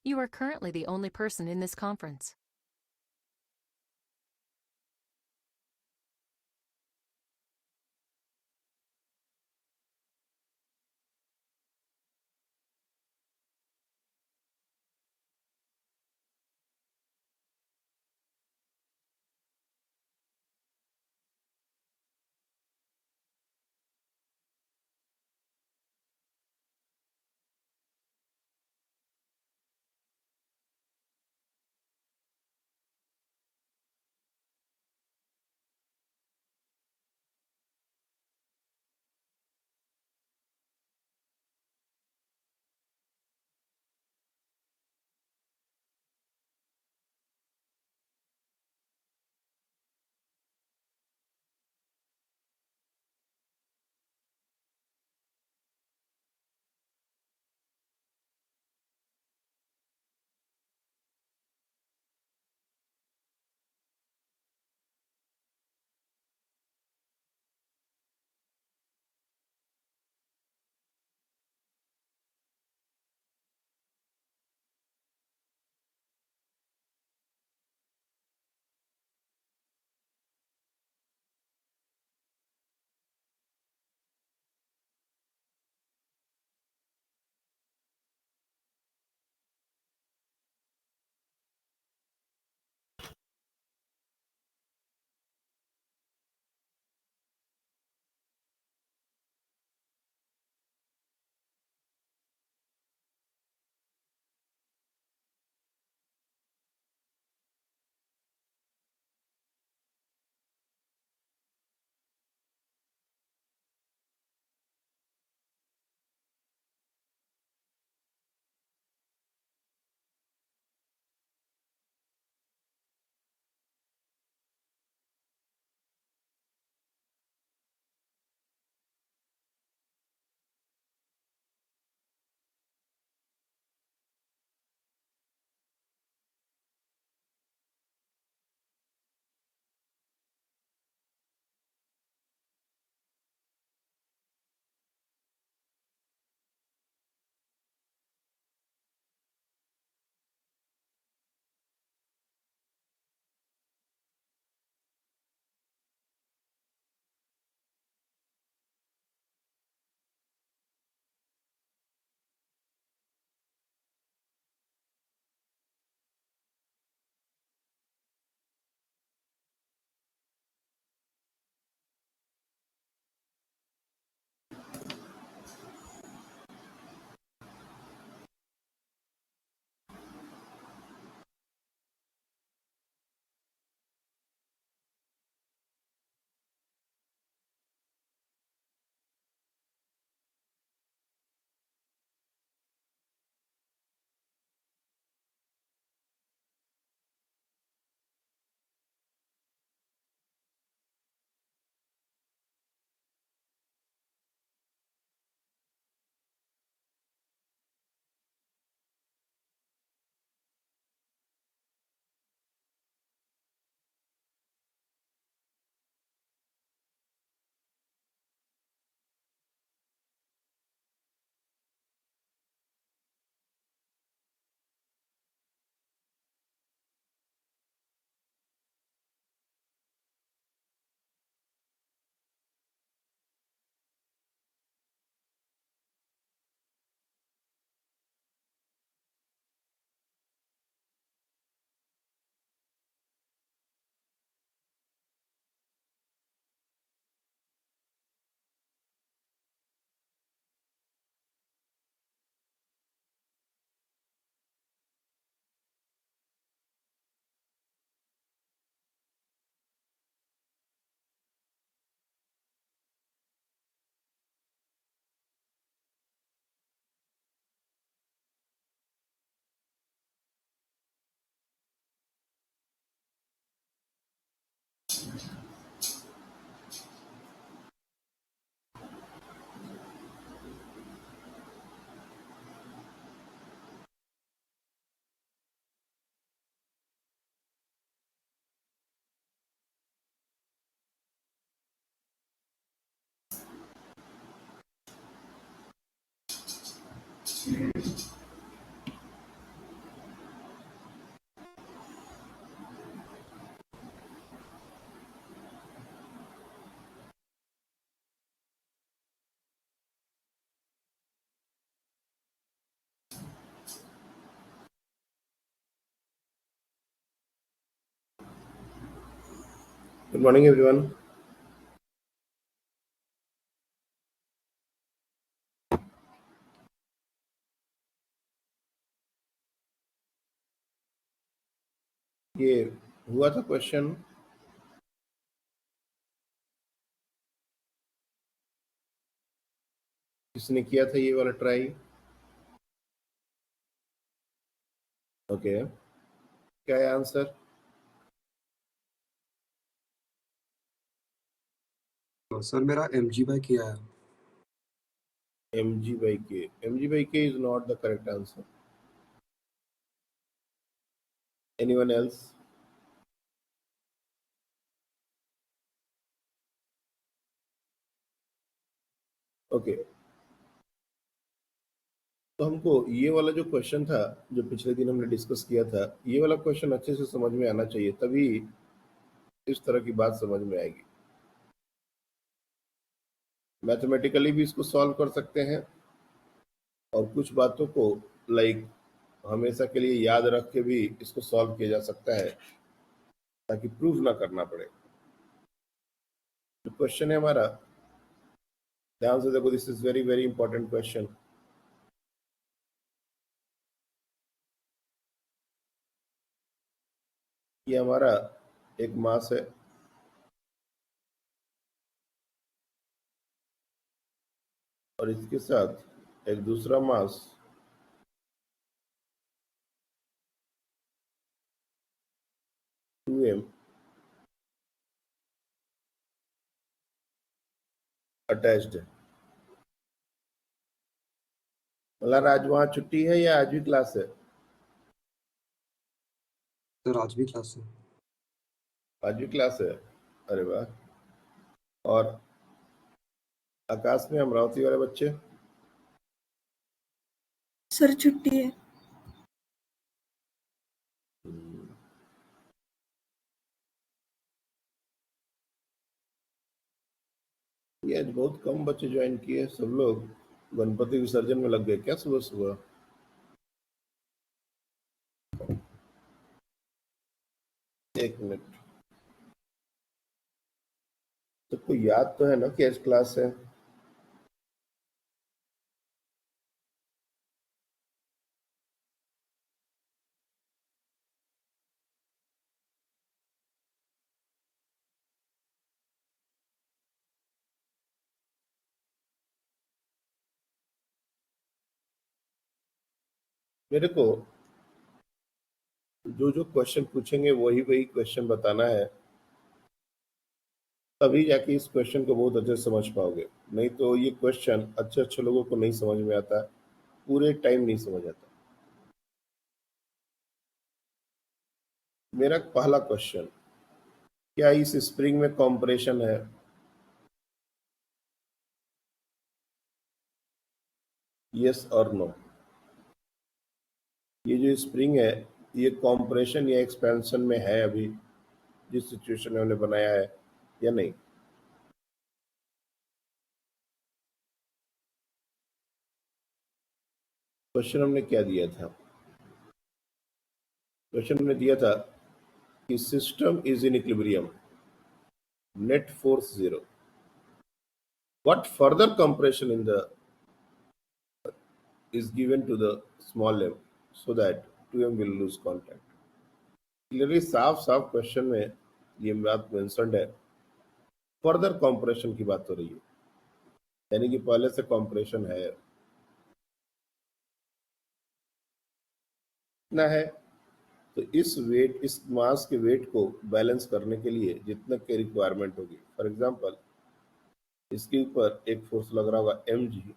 You are currently the only person in this conference. Good morning, everyone. ये हुआ था question, किसने किया था ये वाला ट्राई? ओके, क्या है आंसर? सर मेरा mg/k किया है। mg/k. mg/k is not the correct answer. Anyone else? Okay, तो हमको ये वाला जो क्वेश्चन था, जो पिछले दिन हमने डिस्कस किया था, ये वाला क्वेश्चन अच्छे से समझ में आना चाहिए, तभी इस तरह की बात समझ में आएगी। मैथमेटिकली भी इसको सॉल्व कर सकते हैं और कुछ बातों को लाइक हमेशा के लिए याद रख के भी इसको सॉल्व किया जा सकता है, ताकि प्रूव ना करना पड़े। तो क्वेश्चन है हमारा, ध्यान से देखो, this is very very important question. ये हमारा एक मास है और इसके साथ एक दूसरा मास 2m अटैच्ड है। मतलब आज वहां छुट्टी है या आज भी क्लास है? सर आज भी क्लास है। आज भी क्लास है, अरे वाह। और आकाश में अमरावती वाले बच्चे? सर छुट्टी है। ये आज बहुत कम बच्चे ज्वाइन किए, सब लोग गणपति विसर्जन में लग गए क्या सुबह सुबह? एक मिनट, सबको याद तो है ना कि आज क्लास है? मेरे को जो जो क्वेश्चन पूछेंगे वही वही क्वेश्चन बताना है, तभी जाके इस क्वेश्चन को बहुत अच्छे से समझ पाओगे। नहीं तो ये क्वेश्चन अच्छे अच्छे लोगों को नहीं समझ में आता, पूरे टाइम नहीं समझ आता। मेरा पहला क्वेश्चन, क्या इस स्प्रिंग में कॉम्प्रेशन है? यस और नो? ये जो स्प्रिंग है, ये कॉम्प्रेशन या एक्सपेंशन में है अभी जिस सिचुएशन में हमने बनाया है, या नहीं? क्वेश्चन हमने क्या दिया था? क्वेश्चन हमने दिया था कि system is in equilibrium, net force zero, what further compression in the is given to the small m so that 2m will lose contact. Clearly साफ साफ क्वेश्चन में ये बात मेंशन्ड है, फर्दर कंप्रेशन की बात हो रही है, यानी कि पहले से कंप्रेशन है ना है। तो इस वेट, इस मास के वेट को बैलेंस करने के लिए जितना की रिक्वायरमेंट होगी, फॉर एग्जांपल इसके ऊपर एक फोर्स लग रहा होगा mg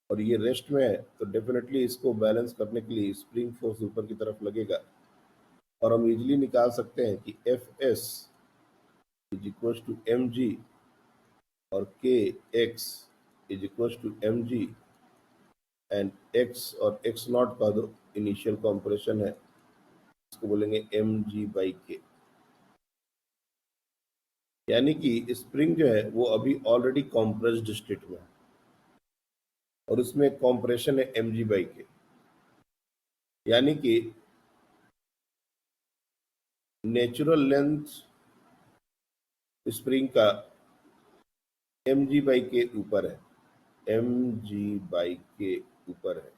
और ये रेस्ट में है, तो डेफिनेटली इसको बैलेंस करने के लिए स्प्रिंग फोर्स ऊपर की तरफ लगेगा, और हम इजीली निकाल सकते हैं कि F S is equal to M G और K X is equal to M G and X और एक्स नॉट का दो इनिशियल कॉम्प्रेशन है, इसको बोलेंगे एम जी बाई के। यानी कि स्प्रिंग जो है वो अभी ऑलरेडी कॉम्प्रेस्ड स्टेट में है और उसमें कॉम्प्रेशन है एम जी बाई के, यानी कि नेचुरल लेंथ स्प्रिंग का mg बाई के ऊपर है, mg बाई के ऊपर है।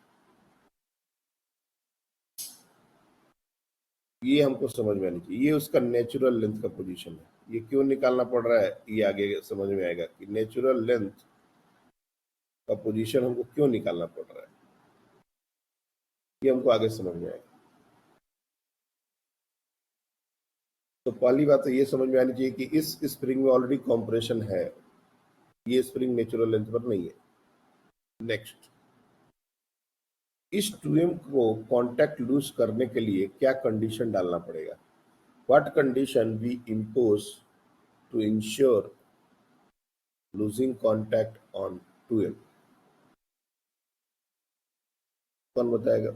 ये हमको समझ में आनी चाहिए। ये उसका नेचुरल लेंथ का पोजीशन है। ये क्यों निकालना पड़ रहा है, ये आगे समझ में आएगा कि नेचुरल लेंथ का पोजीशन हमको क्यों निकालना पड़ रहा है, ये हमको आगे समझ में आएगा। तो पहली बात तो ये समझ में आनी चाहिए कि इस स्प्रिंग में ऑलरेडी कॉम्प्रेशन है, ये स्प्रिंग नेचुरल लेंथ पर नहीं है। नेक्स्ट, इस 2m को कांटेक्ट लूज करने के लिए क्या कंडीशन डालना पड़ेगा? What condition we impose to ensure losing contact on 2m? कौन बताएगा?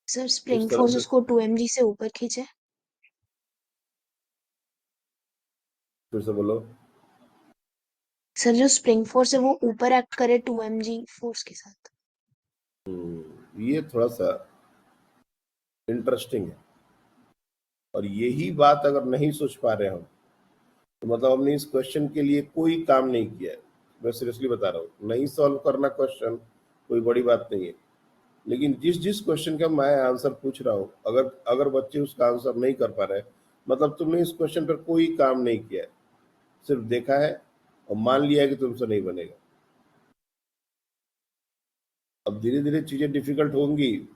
सर इस स्प्रिंग तरह फोर्स से उसको 2mg से ऊपर खींचे। फिर से बोलो। सर जो स्प्रिंग फोर्स है वो ऊपर एक्ट करे 2mg फोर्स के साथ। ये थोड़ा सा इंटरेस्टिंग है, और यही बात अगर नहीं सोच पा रहे हम तो मतलब हमने इस क्वेश्चन के लिए कोई काम नहीं किया है। मैं सीरियसली बता रहा हूँ, नहीं सॉल्व करना क्वेश्चन कोई बड़ी बात नहीं है, लेकिन जिस जिस क्वेश्चन का मैं आंसर पूछ रहा हूँ, अगर अगर बच्चे उसका आंसर नहीं कर पा रहे, मतलब तुमने इस क्वेश्चन पर कोई काम नहीं किया है, सिर्फ देखा है और मान लिया है कि तुमसे नहीं बनेगा। अब धीरे धीरे चीजें डिफिकल्ट होंगी,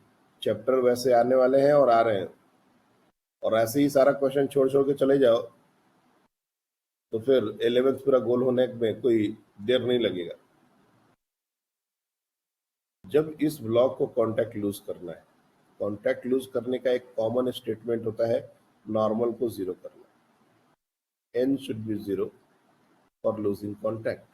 चैप्टर वैसे आने वाले हैं और आ रहे हैं, और ऐसे ही सारा क्वेश्चन छोड़ छोड़ के चले जाओ तो फिर 11th पूरा गोल होने में कोई देर नहीं लगेगा। जब इस ब्लॉक को कांटेक्ट लूज करना है, कांटेक्ट लूज करने का एक कॉमन स्टेटमेंट होता है नॉर्मल को जीरो करना। n should be zero for losing contact.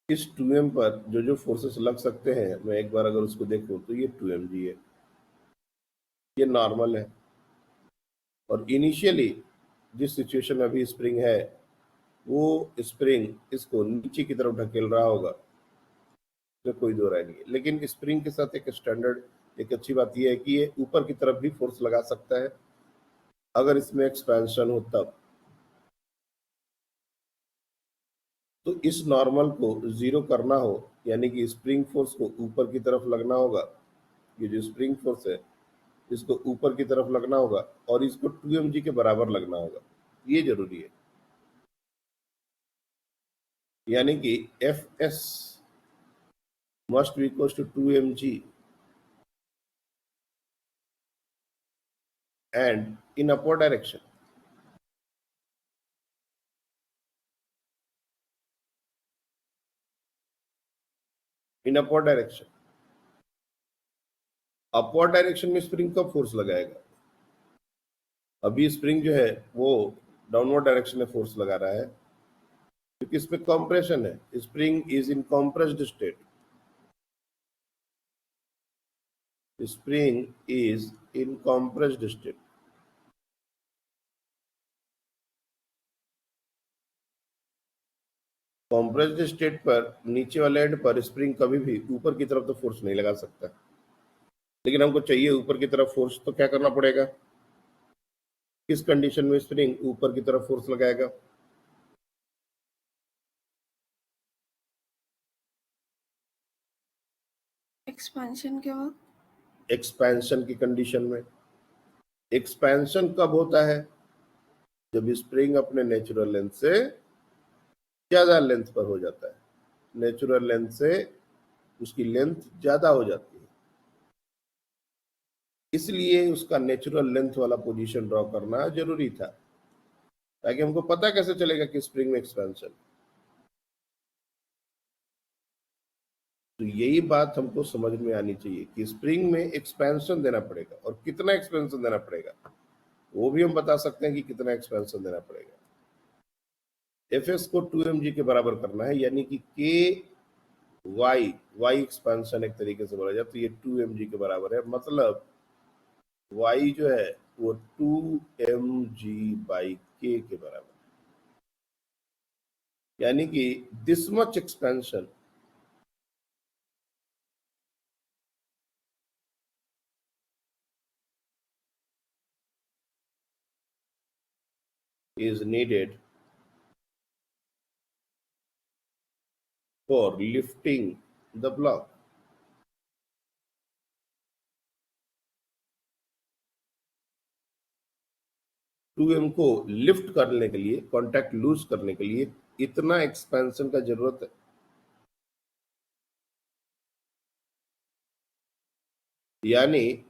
इस 2m पर जो जो फोर्सेस लग सकते हैं, मैं एक बार अगर उसको देखूं तो ये 2mg है, ये नॉर्मल है, और इनिशियली जिस सिचुएशन में अभी स्प्रिंग है वो स्प्रिंग इसको नीचे की तरफ ढकेल रहा होगा, तो कोई दो राय नहीं है। लेकिन स्प्रिंग के साथ एक स्टैंडर्ड, एक अच्छी बात यह है कि ये ऊपर की तरफ भी फोर्स लगा सकता है अगर इसमें एक्सपेंशन हो तब। तो इस नॉर्मल को जीरो करना हो, यानी कि स्प्रिंग फोर्स को ऊपर की तरफ लगना होगा, ये जो स्प्रिंग फोर्स है इसको ऊपर की तरफ लगना होगा और इसको 2mg के बराबर लगना होगा, ये जरूरी है। यानी कि Fs must be equals to 2mg and in upward direction. In upward direction. Upward direction में स्प्रिंग कब फोर्स लगाएगा? अभी स्प्रिंग जो है वो डाउनवर्ड डायरेक्शन में फोर्स लगा रहा है क्योंकि इसमें कंप्रेशन है। Spring is in compressed state. Spring is in compressed state. Compressed state पर नीचे वाले एंड पर स्प्रिंग कभी भी ऊपर की तरफ तो फोर्स नहीं लगा सकता, लेकिन हमको चाहिए ऊपर की तरफ फोर्स, तो क्या करना पड़ेगा? किस कंडीशन में स्प्रिंग ऊपर की तरफ फोर्स लगाएगा? एक्सपेंशन के वक्त। एक्सपेंशन की कंडीशन में। एक्सपेंशन कब होता है? जब स्प्रिंग अपने नेचुरल लेंथ से ज्यादा लेंथ पर हो जाता है। नेचुरल लेंथ से उसकी लेंथ ज्यादा हो जाती है, इसलिए उसका नेचुरल लेंथ वाला पोजीशन ड्रॉ करना जरूरी था, ताकि हमको पता कैसे चलेगा कि स्प्रिंग में एक्सपेंशन। तो यही बात हमको समझ में आनी चाहिए कि स्प्रिंग में एक्सपेंशन देना पड़ेगा, और कितना एक्सपेंशन देना पड़ेगा वो भी हम बता सकते हैं कि कितना एक्सपेंशन देना पड़ेगा। Fs को 2mg के बराबर करना है, यानी कि k y एक्सपेंशन एक तरीके से बोला जाए तो ये 2mg के बराबर है, मतलब y जो है वो 2mg बाई k के बराबर। यानी कि this much expansion is needed for lifting the block. Two M को लिफ्ट करने के लिए, कॉन्टैक्ट लूज करने के लिए इतना एक्सपेंशन का जरूरत है। यानी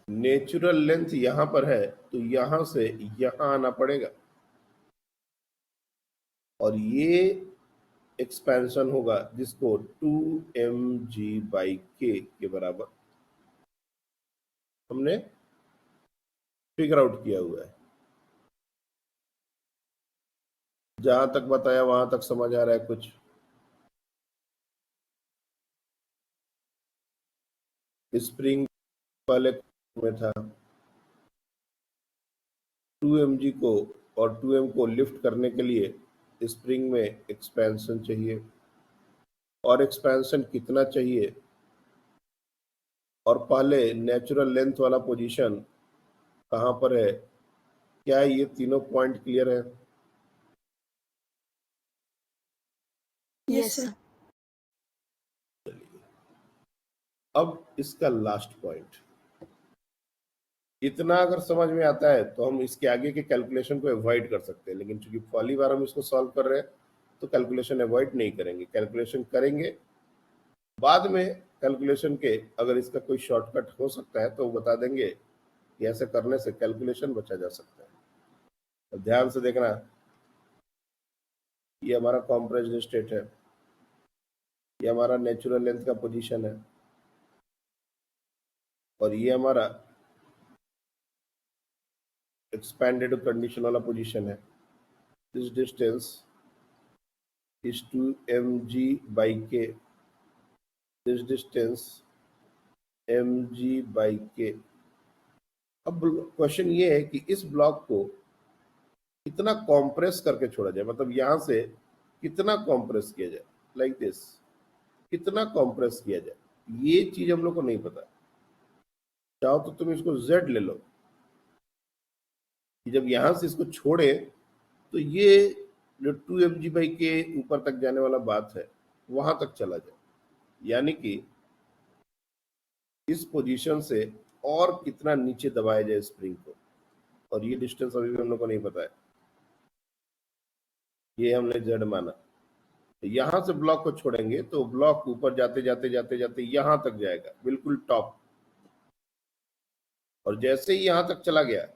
नेचुरल लेंथ यहां पर है तो यहां से यहां आना पड़ेगा और ये एक्सपेंशन होगा जिसको 2mg/k के बराबर हमने फिगर आउट किया हुआ है। जहां तक बताया वहां तक समझ आ रहा है कुछ? स्प्रिंग पहले में था 2mg को और 2m को लिफ्ट करने के लिए स्प्रिंग में एक्सपेंशन चाहिए और एक्सपेंशन कितना चाहिए और पहले नेचुरल लेंथ वाला पोजीशन कहां पर है? क्या ये तीनों पॉइंट क्लियर है? Yes Yes, sir. sir. अब इसका लास्ट पॉइंट, इतना अगर समझ में आता है तो हम इसके आगे के कैलकुलेशन को अवॉइड कर सकते हैं, लेकिन चूंकि पहली बार हम इसको सॉल्व कर रहे हैं तो कैलकुलेशन अवॉइड नहीं करेंगे, कैलकुलेशन करेंगे। बाद में कैलकुलेशन के अगर इसका कोई शॉर्टकट हो सकता है तो वो बता देंगे कि ऐसे करने से कैलकुलेशन बचा जा सकता है। तो ध्यान से देखना, ये हमारा कॉम्प्रेस्ड स्टेट है, ये हमारा नेचुरल लेंथ का पोजीशन है और ये हमारा एक्सपेंडेड कंडीशन वाला पोजीशन है। This distance is 2mg/k. This distance mg/k. अब क्वेश्चन ये है कि इस ब्लॉक को कितना कॉम्प्रेस करके छोड़ा जाए, मतलब यहां से कितना कॉम्प्रेस किया जाए, लाइक दिस, कितना कॉम्प्रेस किया जाए, ये चीज हम लोग को नहीं पता। चाहो तो तुम इसको z ले लो कि जब यहां से इसको छोड़े तो ये जो 2mg/k ऊपर तक जाने वाला बात है वहां तक चला जाए, यानी कि इस पोजीशन से और कितना नीचे दबाया जाए स्प्रिंग को, और ये डिस्टेंस अभी भी हम लोग को नहीं पता है, ये हमने जेड माना। तो यहां से ब्लॉक को छोड़ेंगे तो ब्लॉक ऊपर जाते जाते जाते जाते यहां तक जाएगा, बिल्कुल टॉप, और जैसे ही यहां तक चला गया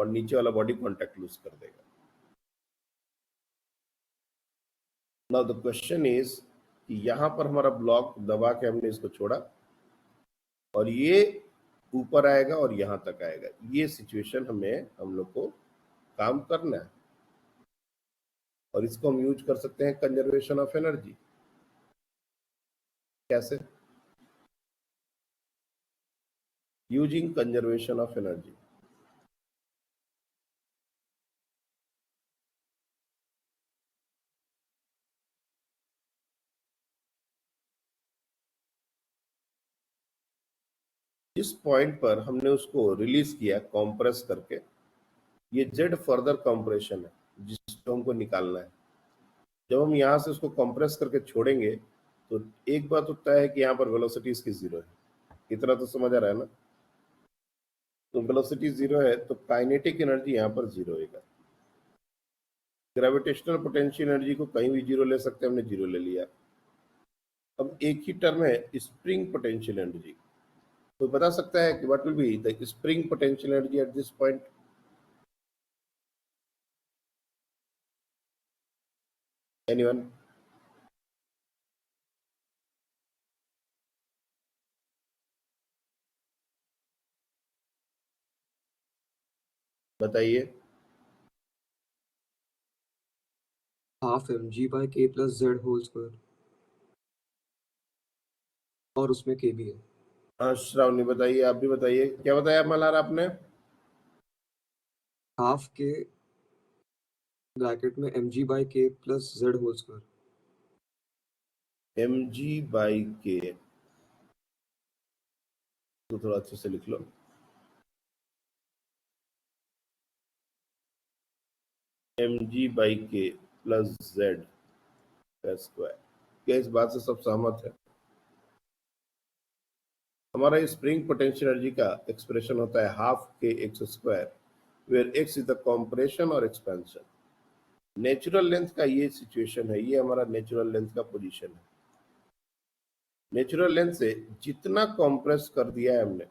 नीचे वाला बॉडी कॉन्टैक्ट लूज कर देगा। नाउ द क्वेश्चन इज कि यहां पर हमारा ब्लॉक दबा के हमने इसको छोड़ा और ये ऊपर आएगा और यहां तक आएगा, ये सिचुएशन हम लोग को काम करना है और इसको हम यूज कर सकते हैं कंजर्वेशन ऑफ एनर्जी। कैसे? Using conservation of energy. जिस पॉइंट पर हमने उसको रिलीज किया कॉम्प्रेस करके, ये जेड फर्दर कंप्रेशन है जिसको हमको निकालना है। जब हम यहाँ से उसको कंप्रेस करके छोड़ेंगे तो एक बात तो तय है कि यहाँ पर वेलोसिटी इसकी जीरो है, इतना तो समझ आ रहा है ना। तो वेलोसिटी जीरो है तो काइनेटिक एनर्जी यहाँ पर जीरो होगा। ग्रेविटेशनल पोटेंशियल एनर्जी को कहीं भी जीरो ले सकते हैं, हमने जीरो ले लिया। अब एक ही टर्म है स्प्रिंग पोटेंशियल एनर्जी, तो बता सकता है कि what will be the spring potential energy at this point? Anyone? बताइए। Half mg/k plus z whole square, और उसमें k भी है। हाँ श्रावणी बताइए, आप भी बताइए, क्या बताया मल्हार आपने? हाफ के ब्रैकेट में mg/k plus z whole square. mg/k, तो थोड़ा अच्छे से लिख लो, mg/k प्लस z का स्क्वायर। क्या इस बात से सब सहमत है? हमारा स्प्रिंग पोटेंशियल एनर्जी का एक्सप्रेशन होता है half K X square, where X is the compression और एक्सपेंशन। नेचुरल लेंथ का ये सिचुएशन है, ये हमारा नेचुरल लेंथ का पोजीशन है। नेचुरल लेंथ से जितना कंप्रेस कर दिया है हमने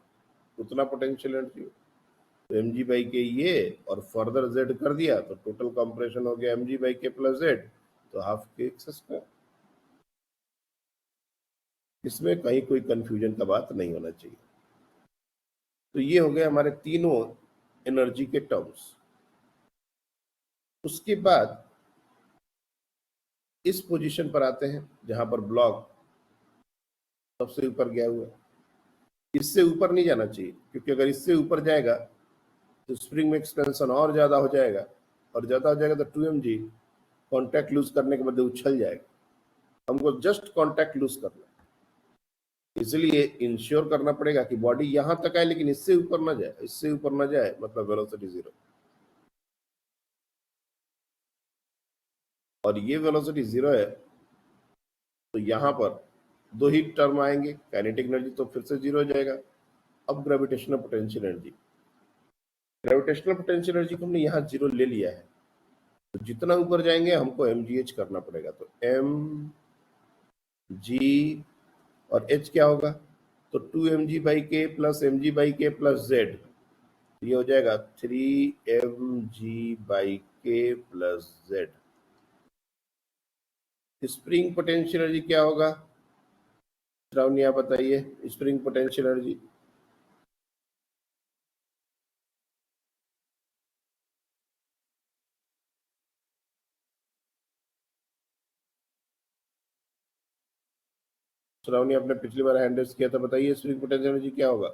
उतना पोटेंशियल एनर्जी, तो mg/k ये और फर्दर z कर दिया तो टोटल कंप्रेशन हो गया mg/k प्लस z, तो हाफ के एक्स स्क्वायर। इसमें कहीं कोई कंफ्यूजन का बात नहीं होना चाहिए। तो ये हो गए हमारे तीनों एनर्जी के टर्म्स। उसके बाद इस पोजीशन पर आते हैं जहां पर ब्लॉक सबसे ऊपर गया हुआ है। इससे ऊपर नहीं जाना चाहिए, क्योंकि अगर इससे ऊपर जाएगा तो स्प्रिंग में एक्सपेंशन और ज्यादा हो जाएगा, और ज्यादा हो जाएगा तो 2mg कांटेक्ट लूज करने के बदले उछल जाएगा। हमको जस्ट कांटेक्ट लूज करना है, इसलिए इंश्योर करना पड़ेगा कि बॉडी यहां तक आए लेकिन इससे ऊपर ना जाए। इससे ऊपर ना जाए मतलब वेलोसिटी जीरो, और ये वेलोसिटी जीरो है तो यहां पर दो ही टर्म आएंगे, काइनेटिक एनर्जी तो फिर से जीरो हो जाएगा। अब gravitational potential energy, gravitational potential energy को हमने यहाँ जीरो ले लिया है, तो जितना ऊपर जाएंगे हमको mgh करना पड़ेगा। तो m g और h क्या होगा, तो 2mg/k plus mg/k plus z, ये हो जाएगा 3mg/k plus z। Spring potential energy क्या होगा, श्रावणी आप बताइए, स्प्रिंग पोटेंशियल एनर्जी? श्रावणी आपने पिछली बार हैंड रेस किया था, बताइए स्प्रिंग पोटेंशियल एनर्जी क्या होगा?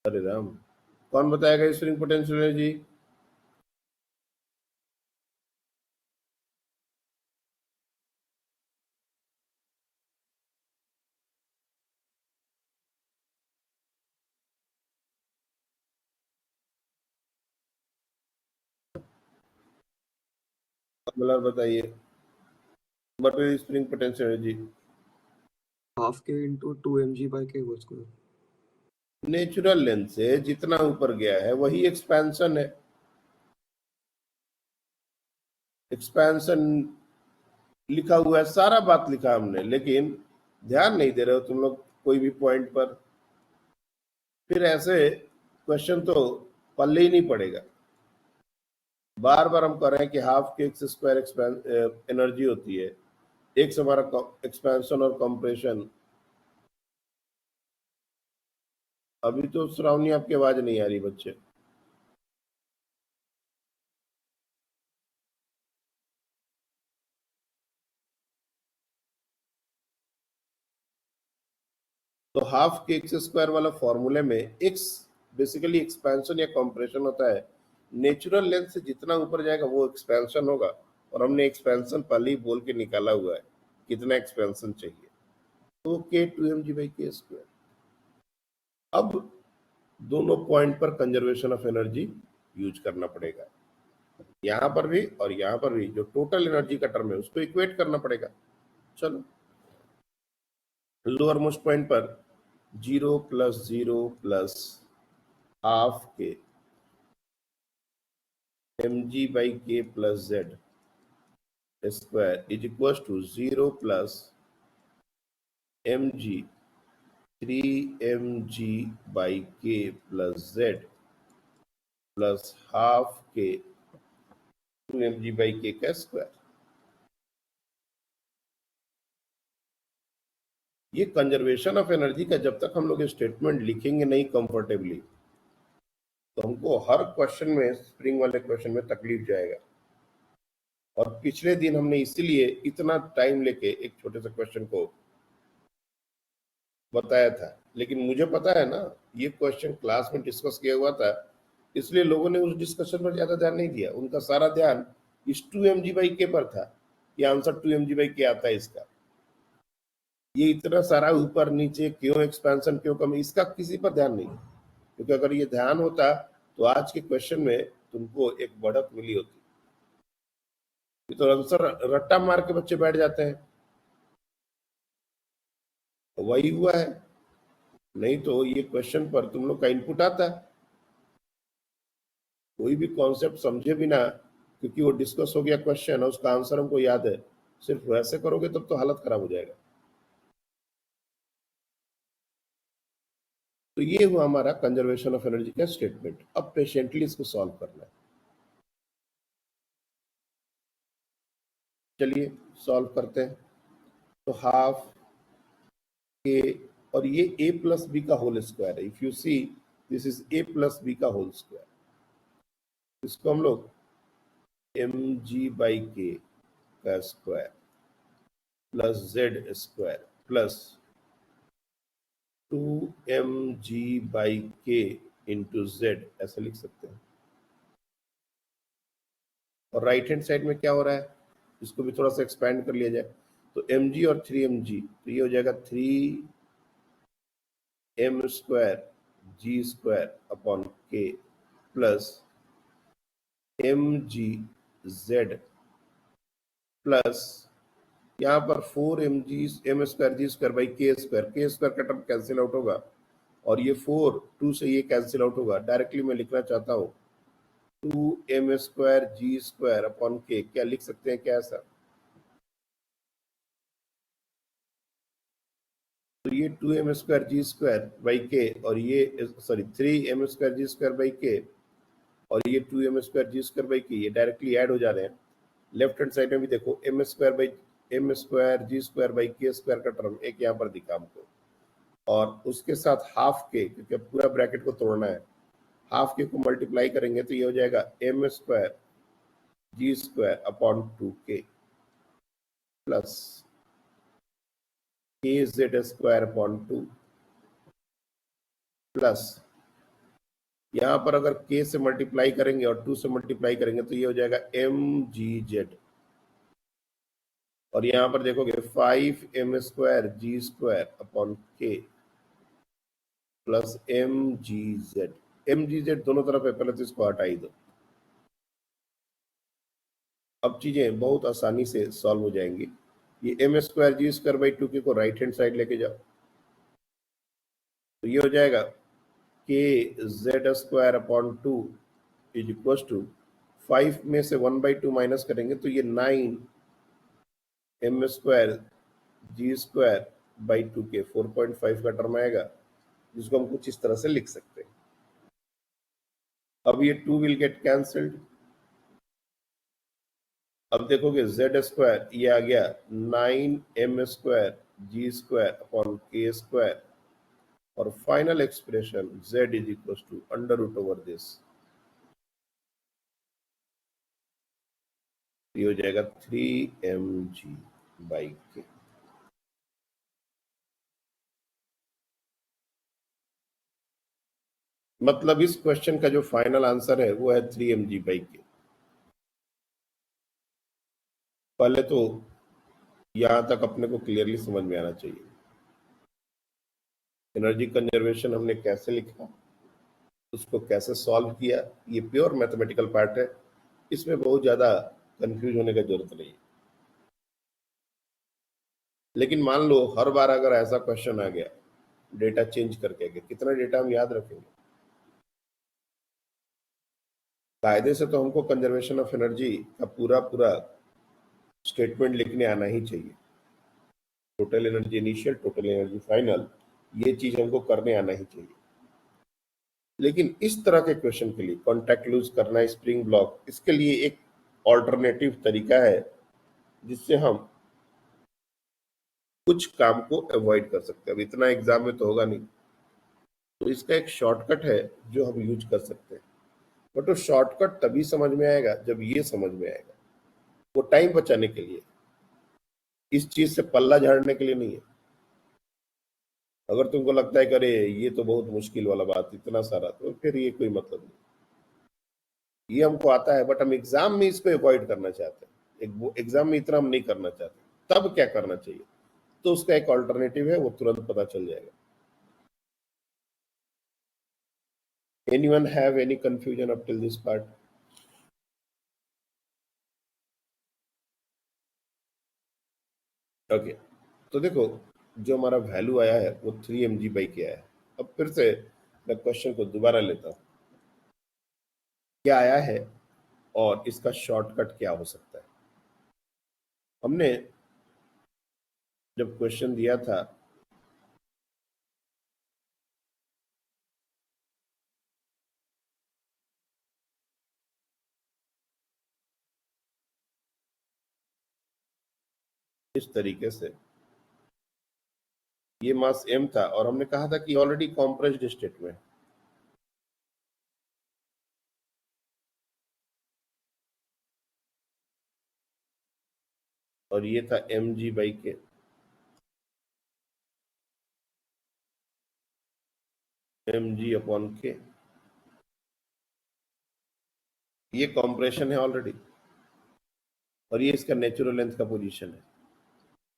अरे राम, कौन बताएगा स्प्रिंग पोटेंशियल एनर्जी? कमला बताइए, what is spring potential energy? Half k into 2mg/k whole square. Natural length से जितना ऊपर गया है वही एक्सपेंशन है। एक्सपेंशन लिखा हुआ है, सारा बात लिखा हमने, लेकिन ध्यान नहीं दे रहे हो तुम लोग कोई भी पॉइंट पर। फिर ऐसे क्वेश्चन तो पल्ले ही नहीं पड़ेगा। बार बार हम कह रहे हैं कि half K X square energy होती है, एक हमारा एक्सपेंशन और कंप्रेशन। अभी तो श्रावणी आपकी आवाज नहीं आ रही बच्चे। तो हाफ के एक्स स्क्वायर वाला फॉर्मूले में एक्स बेसिकली एक्सपेंशन या कंप्रेशन होता है। नेचुरल लेंथ से जितना ऊपर जाएगा वो एक्सपेंशन होगा, और हमने एक्सपेंशन पहले ही बोल के निकाला हुआ है कितना एक्सपेंशन चाहिए, तो k 2mg/k स्क्वायर। अब दोनों पॉइंट पर कंजर्वेशन ऑफ एनर्जी यूज करना पड़ेगा, यहां पर भी और यहां पर भी। जो टोटल एनर्जी का टर्म है उसको इक्वेट करना पड़ेगा। चलो, लोअर मोस्ट पॉइंट पर 0 plus 0 plus half K mg/k plus z square is equal to 0 plus mg 3mg/k plus z plus half K 2mg/k का स्क्वायर। ये कंजर्वेशन ऑफ एनर्जी का जब तक हम लोग स्टेटमेंट लिखेंगे नहीं कंफर्टेबली, तो हमको हर क्वेश्चन में, स्प्रिंग वाले क्वेश्चन में तकलीफ जाएगा। और पिछले दिन हमने इसीलिए इतना टाइम लेके एक छोटे से क्वेश्चन को बताया था, लेकिन मुझे पता है ना ये क्वेश्चन क्लास में डिस्कस किया हुआ था, इसलिए लोगों ने उस डिस्कशन पर ज्यादा ध्यान नहीं दिया। उनका सारा ध्यान इस 2mg/k पर था कि आंसर 2mg/k आता है इसका। ये इतना सारा ऊपर नीचे क्यों एक्सपेंशन क्यों कम, इसका किसी पर ध्यान नहीं, क्योंकि अगर ये ध्यान होता तो आज के क्वेश्चन में तुमको एक बढ़त मिली होती। ये तो आंसर रट्टा मार के बच्चे बैठ जाते हैं, वही हुआ है। नहीं तो ये क्वेश्चन पर तुम लोग का इनपुट आता, कोई भी कॉन्सेप्ट समझे बिना, क्योंकि वो डिस्कस हो गया क्वेश्चन और उसका आंसर हमको याद है, सिर्फ वैसे करोगे तब तो हालत खराब हो जाएगा। तो ये हुआ हमारा कंजर्वेशन ऑफ एनर्जी का स्टेटमेंट। अब पेशेंटली इसको सॉल्व करना है। चलिए सॉल्व करते हैं। तो हाफ के, और ये a प्लस बी का होल स्क्वायर है। If you see this is a plus B का होल स्क्वायर, इसको हम लोग mg/k का square plus z square plus 2mg/k into z ऐसे लिख सकते हैं। और राइट हैंड साइड में क्या हो रहा है, इसको भी थोड़ा सा एक्सपैंड कर लिया जाए। तो mg और 3mg, तो ये हो जाएगा 3m square g square upon k plus mg/z plus यहाँ पर 4mg/m square g square by k square का टर्म कैंसिल आउट होगा, और ये 4 2 से ये कैंसिल आउट होगा। डायरेक्टली मैं लिखना चाहता हूँ 2m square g square upon k, क्या लिख सकते हैं क्या ऐसा? तो ये 2m square g square by k और ये sorry 3m square g square by k और ये 2m square g square by k, ये डायरेक्टली ऐड हो जा रहे हैं। लेफ्ट हैंड साइड में भी देखो m square g square by k square का टर्म एक यहाँ पर दिखा हमको, और उसके साथ हाफ के, क्योंकि पूरा ब्रैकेट को तोड़ना है, हाफ के को मल्टीप्लाई करेंगे तो ये हो जाएगा m square g square upon 2k plus kz square upon 2 plus यहाँ पर अगर k से मल्टीप्लाई करेंगे और 2 से मल्टीप्लाई करेंगे तो ये हो जाएगा mgz, और यहाँ पर देखोगे 5m square g square upon k plus mgz दोनों तरफ है, पहले तो इसको हटा ही दो। अब चीजें बहुत आसानी से सॉल्व हो जाएंगी। ये m square g square by 2k को राइट हैंड साइड लेके जाओ, तो ये हो जाएगा kz square upon 2 is equal to 5 में से 1/2 माइनस करेंगे तो ये 9m square g square by 2k 4.5 का टर्म आएगा, जिसको हम कुछ इस तरह से लिख सकते हैं। अब ये 2 विल गेट कैंसल्ड। अब देखोगे z स्क्वायर ये आ गया 9m square g square upon k square, और final expression z is equal to under root over this, ये हो जाएगा 3mg/k। मतलब इस क्वेश्चन का जो फाइनल आंसर है वो है 3mg/k। पहले तो यहां तक अपने को क्लियरली समझ में आना चाहिए एनर्जी कंजर्वेशन हमने कैसे लिखा, उसको कैसे सॉल्व किया। ये प्योर मैथमेटिकल पार्ट है, इसमें बहुत ज्यादा कंफ्यूज होने की जरूरत नहीं है। लेकिन मान लो हर बार अगर ऐसा क्वेश्चन आ गया डेटा चेंज करके, कितना डेटा हम याद रखेंगे? कायदे से तो हमको कंजर्वेशन ऑफ एनर्जी का पूरा स्टेटमेंट लिखने आना ही चाहिए। Total energy initial, total energy final, ये चीज हमको करने आना ही चाहिए। लेकिन इस तरह के क्वेश्चन के लिए कॉन्टैक्ट लूज करना, स्प्रिंग ब्लॉक, इसके लिए एक ऑल्टरनेटिव तरीका है जिससे हम कुछ काम को अवॉइड कर सकते हैं। अब इतना एग्जाम में तो होगा नहीं, तो इसका एक शॉर्टकट है जो हम यूज कर सकते हैं। बट वो शॉर्टकट तभी समझ में आएगा जब ये समझ में आएगा। वो टाइम बचाने के लिए, इस चीज से पल्ला झाड़ने के लिए नहीं है। अगर तुमको लगता है कि अरे ये तो बहुत मुश्किल वाला बात, इतना सारा, तो फिर ये कोई मतलब नहीं। ये हमको आता है, बट हम एग्जाम में इसको अवॉइड करना चाहते हैं, एग्जाम में इतना हम नहीं करना चाहते। तब क्या करना चाहिए? तो उसका एक ऑल्टरनेटिव है, वो तुरंत पता चल जाएगा। Anyone have any confusion up till this part? Okay, तो देखो, जो हमारा वैल्यू आया है वो 3 mg/k आया है। अब फिर से मैं क्वेश्चन को दोबारा लेता हूँ, क्या आया है और इसका शॉर्टकट क्या हो सकता है। हमने जब क्वेश्चन दिया था इस तरीके से, ये मास m था और हमने कहा था कि ऑलरेडी कॉम्प्रेस्ड स्टेट में है। और ये था mg/k, mg/k, ये कॉम्प्रेशन है ऑलरेडी, और ये इसका नेचुरल लेंथ का पोजीशन है।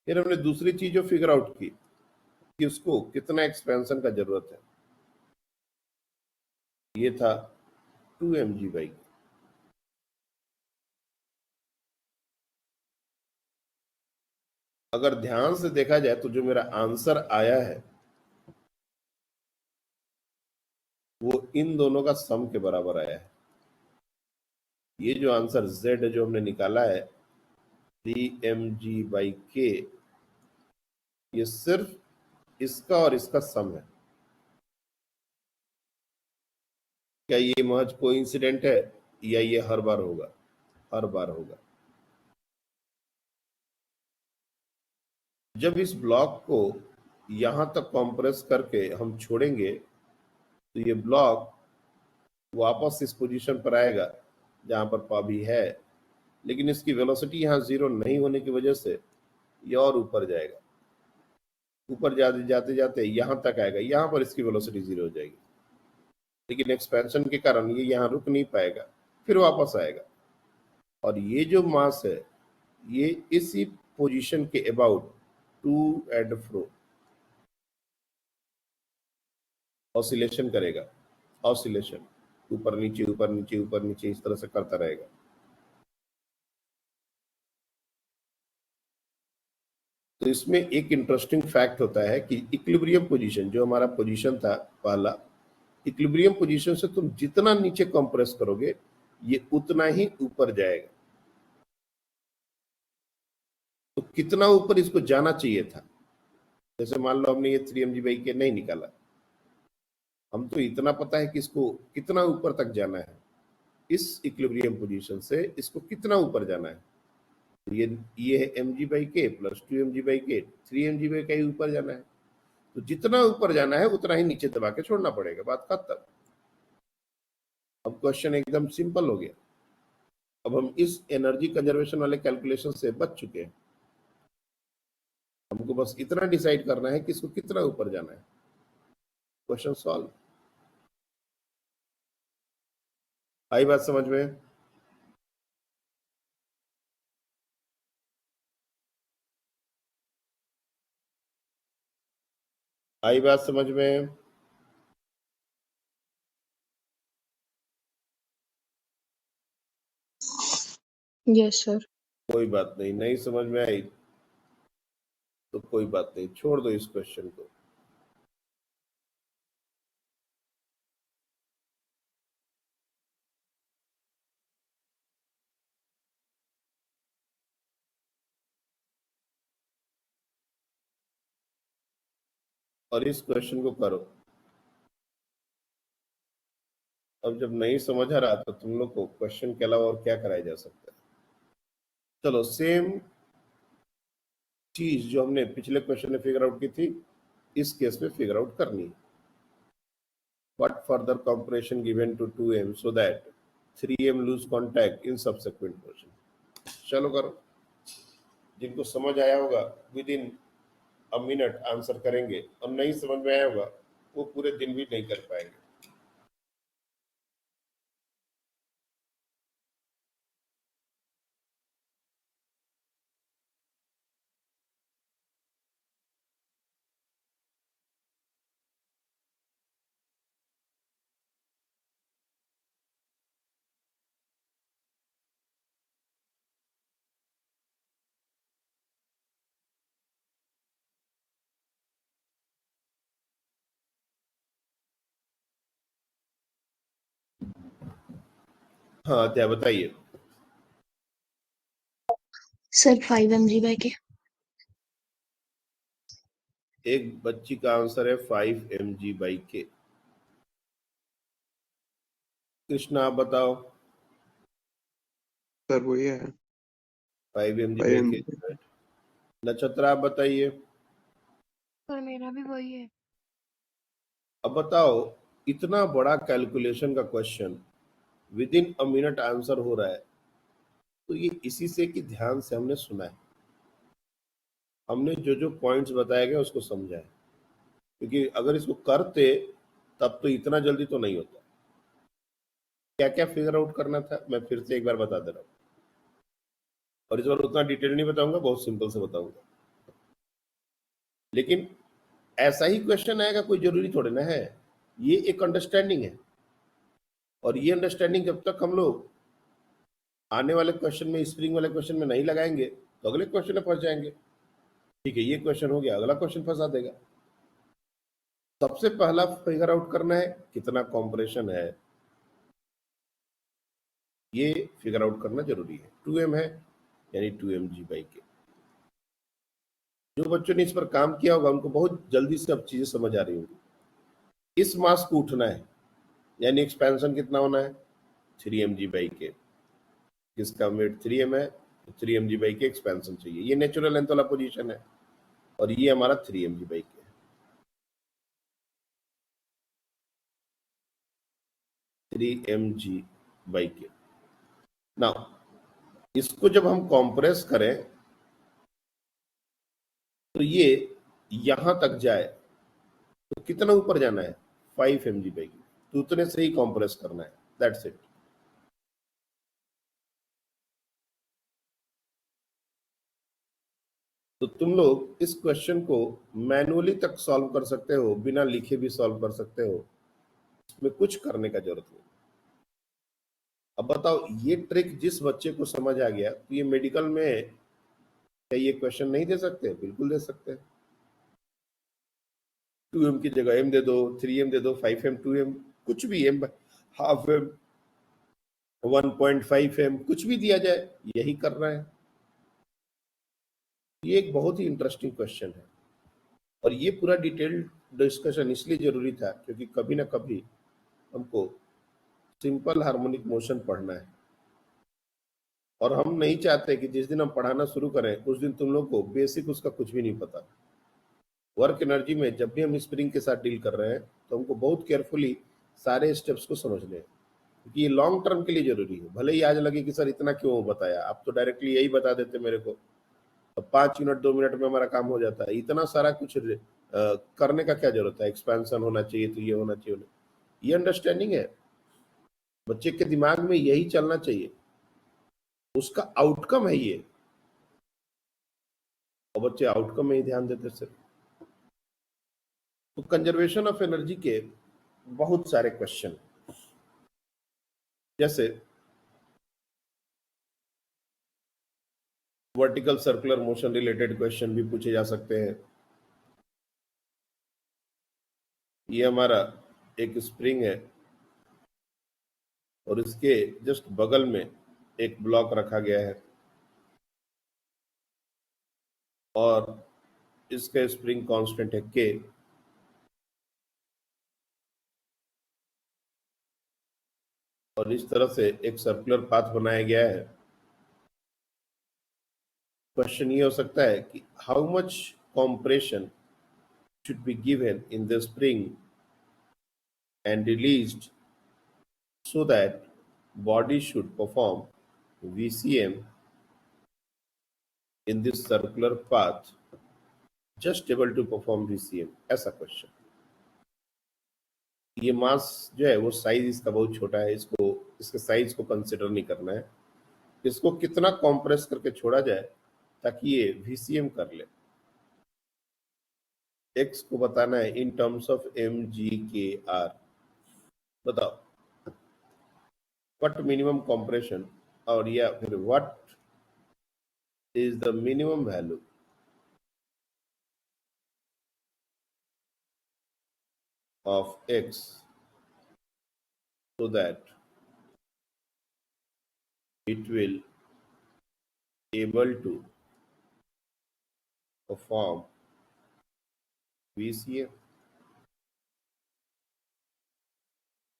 फिर हमने दूसरी चीज जो फिगर आउट की कि उसको कितना एक्सपेंशन का जरूरत है, ये था 2 mg/k। अगर ध्यान से देखा जाए तो जो मेरा आंसर आया है वो इन दोनों का सम के बराबर आया है। ये जो आंसर Z जो हमने निकाला है 3 mg/k, ये सिर्फ इसका और इसका सम है। क्या ये महज कोइंसिडेंट है या ये हर बार होगा? हर बार होगा। जब इस ब्लॉक को यहां तक कंप्रेस करके हम छोड़ेंगे तो ये ब्लॉक वापस इस पोजीशन पर आएगा जहां पर पाभी है, लेकिन इसकी वेलोसिटी यहाँ 0 नहीं होने की वजह से ये और ऊपर जाएगा। ऊपर जाते जाते जाते यहां तक आएगा, यहां पर इसकी वेलोसिटी 0 हो जाएगी, लेकिन एक्सपेंशन के कारण ये यहाँ रुक नहीं पाएगा, फिर वापस आएगा। और ये जो मास है ये इसी पोजीशन के about to and fro oscillation करेगा। ऑसिलेशन ऊपर नीचे ऊपर नीचे ऊपर नीचे इस तरह से करता रहेगा। तो इसमें एक इंटरेस्टिंग फैक्ट होता है कि इक्विलिब्रियम पोजीशन जो हमारा पोजीशन था पहला, इक्विलिब्रियम पोजीशन से तुम जितना नीचे कंप्रेस करोगे ये उतना ही ऊपर जाएगा। तो कितना ऊपर इसको जाना चाहिए था? जैसे मान लो हमने ये 3 mg/k नहीं निकाला, हम तो इतना पता है कि इसको कितना ऊपर तक जाना है, इस इक्विलिब्रियम पोजीशन से इसको कितना ऊपर जाना है। तो ये है mg/k प्लस 2 mg/k, 3 mg/k ऊपर जाना है। तो जितना ऊपर जाना है उतना ही नीचे दबा के छोड़ना पड़ेगा, बात खत्म। अब क्वेश्चन एकदम सिंपल हो गया। अब हम इस एनर्जी कंजर्वेशन वाले कैलकुलेशन से बच चुके हैं। हमको बस इतना डिसाइड करना है कि इसको कितना ऊपर जाना है। Question solve. आई बात समझ में? आई बात समझ में? Yes sir. कोई बात नहीं, नहीं समझ में आई तो कोई बात नहीं, छोड़ दो इस क्वेश्चन को। और इस क्वेश्चन को करो। अब जब नहीं समझ आ रहा तो तुम लोग को क्वेश्चन के अलावा और क्या कराया जा सकता है? चलो, सेम चीज जो हमने पिछले क्वेश्चन में फिगर आउट की थी इस केस में फिगर आउट करनी है। What further compression given to 2m so that 3m lose contact in subsequent motion? चलो करो, जिनको समझ आया होगा with in a minute answer करेंगे और नहीं समझ में आया होगा वो पूरे दिन भी नहीं कर पाएंगे। हाँ क्या बताइए। Sir 5 mg/k। एक बच्ची का आंसर है 5 mg/k। कृष्णा आप बताओ। सर वही है 5 mg/k। 5 mg। नक्षत्र आप बताइए। सर मेरा भी वही है। अब बताओ, इतना बड़ा कैलकुलेशन का question with in a minute answer हो रहा है, तो ये इसी से कि ध्यान से हमने सुना है, हमने जो जो पॉइंट्स बताए गए उसको समझा है। क्योंकि अगर इसको करते तब तो इतना जल्दी तो नहीं होता। क्या क्या फिगर आउट करना था मैं फिर से एक बार बता दे रहा हूँ, और इस बार उतना डिटेल नहीं बताऊंगा, बहुत सिंपल से बताऊंगा। लेकिन ऐसा ही क्वेश्चन आएगा कोई जरूरी थोड़े ना है, ये एक अंडरस्टैंडिंग है। और ये अंडरस्टैंडिंग जब तक हम लोग आने वाले क्वेश्चन में, स्प्रिंग वाले क्वेश्चन में नहीं लगाएंगे तो अगले क्वेश्चन में फंस जाएंगे। ठीक है, ये क्वेश्चन हो गया, अगला क्वेश्चन फंसा देगा। सबसे पहला फिगर आउट करना है कितना कॉम्प्रेशन है, ये फिगर आउट करना जरूरी है। 2m है यानी 2 mg/k। जो बच्चों ने इस पर काम किया होगा उनको बहुत जल्दी से अब चीजें समझ आ रही होंगी। इस मास को उठना है यानी एक्सपेंशन कितना होना है 3 mg/k। जिसका वेट 3m है, 3 mg/k एक्सपेंशन चाहिए। ये नेचुरल लेंथ वाला पोजीशन है और ये हमारा 3 mg/k है। 3 mg/k। नाउ इसको जब हम कॉम्प्रेस करें तो ये यहां तक जाए तो कितना ऊपर जाना है 5 mg/k। तो उतने से ही कॉम्प्रेस करना है, दैट्स इट। तो तुम लोग इस क्वेश्चन को मैनुअली तक सॉल्व कर सकते हो, बिना लिखे भी सॉल्व कर सकते हो, इसमें कुछ करने का जरूरत नहीं। अब बताओ, ये ट्रिक जिस बच्चे को समझ आ गया तो ये मेडिकल में क्या ये क्वेश्चन नहीं दे सकते? बिल्कुल दे सकते हैं। 2m की जगह m दे दो, 3m दे दो, 5m, 2m, कुछ भी, m हाफ m, 1.5m, कुछ भी दिया जाए, यही कर रहे हैं। ये एक बहुत ही इंटरेस्टिंग क्वेश्चन है और ये पूरा डिटेल्ड डिस्कशन इसलिए जरूरी था क्योंकि कभी ना कभी हमको सिंपल हार्मोनिक मोशन पढ़ना है और हम नहीं चाहते कि जिस दिन हम पढ़ाना शुरू करें उस दिन तुम लोग को बेसिक उसका कुछ भी नहीं पता। वर्क एनर्जी में जब भी हम स्प्रिंग के साथ डील कर रहे हैं तो हमको बहुत केयरफुली सारे स्टेप्स को समझने हैं, क्योंकि ये लॉन्ग टर्म के लिए जरूरी है। भले ही आज लगे कि सर इतना क्यों बताया, आप तो डायरेक्टली यही बता देते मेरे को, अब 5 मिनट 2 मिनट में हमारा काम हो जाता है। इतना सारा कुछ करने का क्या जरूरत है? एक्सपेंशन होना चाहिए तो ये होना चाहिए, ये अंडरस्टैंडिंग है। बच्चे के दिमाग में यही चलना चाहिए, उसका आउटकम है ये, और बच्चे आउटकम में ही ध्यान देते सिर्फ। तो कंजर्वेशन ऑफ एनर्जी के बहुत सारे क्वेश्चन, जैसे vertical circular motion related question भी पूछे जा सकते हैं। ये हमारा एक स्प्रिंग है और इसके जस्ट बगल में एक ब्लॉक रखा गया है और इसका स्प्रिंग कांस्टेंट है K, और इस तरह से एक सर्कुलर पाथ बनाया गया है। क्वेश्चन ये हो सकता है कि how much compression should be given in the spring and released so that body should perform VCM in this circular path just able to perform VCM, ऐसा क्वेश्चन। ये मास जो है वो साइज इसका बहुत छोटा है, इसको इसके साइज को कंसिडर नहीं करना है, इसको कितना कॉम्प्रेस करके छोड़ा जाए ताकि ये VCM कर ले। एक्स को बताना है इन टर्म्स ऑफ mg/kr। बताओ व्हाट मिनिमम कंप्रेशन, और या फिर what is the minimum value of x so that it will able to perform VCM।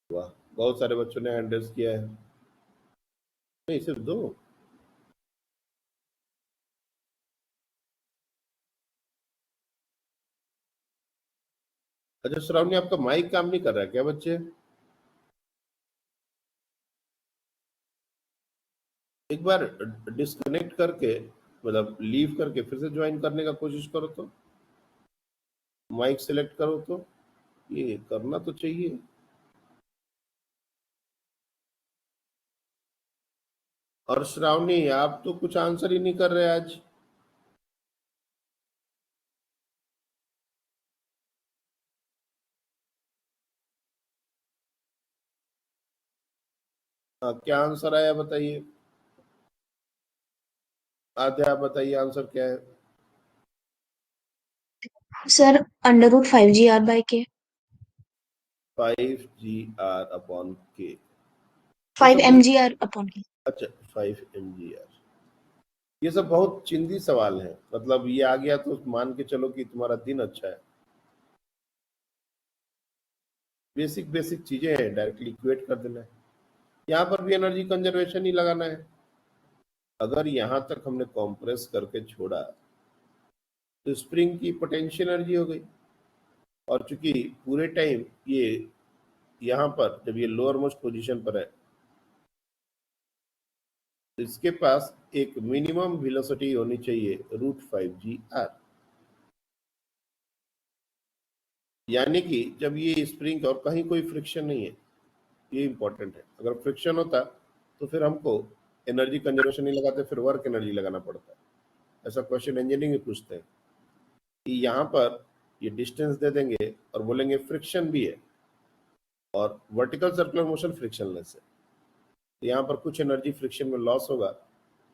वाह, बहुत सारे बच्चों ने हैंड रेज किया है। नहीं, सिर्फ दो। अच्छा श्रावणी, आपका माइक काम नहीं कर रहा है क्या बच्चे? एक बार डिस्कनेक्ट करके, मतलब लीव करके फिर से ज्वाइन करने का कोशिश करो, तो माइक सेलेक्ट करो, तो ये करना तो चाहिए। और श्रावणी, आप तो कुछ आंसर ही नहीं कर रहे आज। हाँ, क्या आंसर आया बताइए। आधे आप बताइए आंसर क्या है। Sir √5gr/k। 5gr/k। 5 mgr/k। अच्छा, 5 mgr। ये सब बहुत चिंदी सवाल है, मतलब ये आ गया तो मान के चलो कि तुम्हारा दिन अच्छा है। बेसिक बेसिक चीजें हैं, डायरेक्टली इक्वेट कर देना है। यहाँ पर भी एनर्जी कंजर्वेशन ही लगाना है। अगर यहाँ तक हमने कॉम्प्रेस करके छोड़ा तो स्प्रिंग की पोटेंशियल एनर्जी हो गई, और चूंकि पूरे टाइम ये यहाँ पर जब ये लोअर मोस्ट पोजिशन पर है तो इसके पास एक मिनिमम वेलोसिटी होनी चाहिए √5gr। यानी कि जब ये स्प्रिंग और कहीं कोई फ्रिक्शन नहीं है, ये इंपॉर्टेंट है। अगर फ्रिक्शन होता तो फिर हमको एनर्जी कंजर्वेशन नहीं लगाते, फिर वर्क एनर्जी लगाना पड़ता है। ऐसा क्वेश्चन इंजीनियरिंग में पूछते हैं कि यहाँ पर ये डिस्टेंस दे देंगे और बोलेंगे फ्रिक्शन भी है और वर्टिकल सर्कुलर मोशन फ्रिक्शनलेस है, तो यहाँ पर कुछ एनर्जी फ्रिक्शन में लॉस होगा,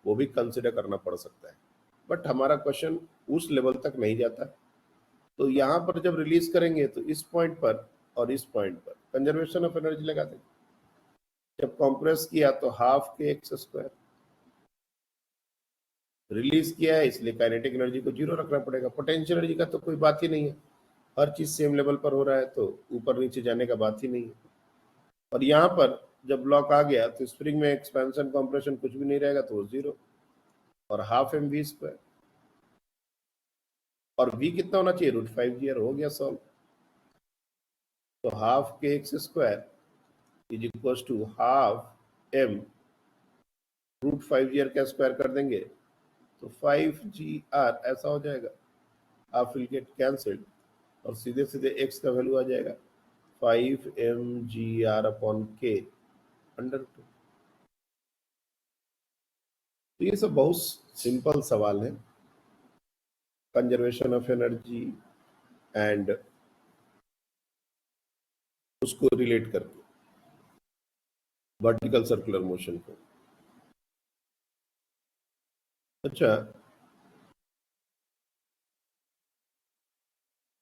वो भी कंसिडर करना पड़ सकता है। बट हमारा क्वेश्चन उस लेवल तक नहीं जाता, तो यहाँ पर जब रिलीज करेंगे तो इस पॉइंट पर और इस पॉइंट पर कंजर्वेशन ऑफ एनर्जी लगा देंगे। जब कंप्रेस किया तो ½ kx², रिलीज किया है इसलिए काइनेटिक एनर्जी को 0 रखना पड़ेगा। पोटेंशियल एनर्जी का तो कोई बात ही नहीं है, हर चीज सेम लेवल पर हो रहा है तो ऊपर नीचे जाने का बात ही नहीं है। और यहाँ पर जब ब्लॉक आ गया तो स्प्रिंग में एक्सपेंशन कंप्रेशन कुछ भी नहीं रहेगा, तो वो 0 और ½ mv²। और v कितना होना चाहिए? √5gr। हो गया सॉल्व। तो ½ kx² is equal to ½ √5gr का स्क्वायर कर देंगे तो 5gr ऐसा हो जाएगा। हाफ विल गेट कैंसिल्ड और सीधे सीधे x का वैल्यू आ जाएगा 5 mgr/k/2। तो ये सब बहुत सिंपल सवाल है, कंजर्वेशन ऑफ एनर्जी एंड उसको रिलेट करके वर्टिकल सर्कुलर मोशन को। अच्छा,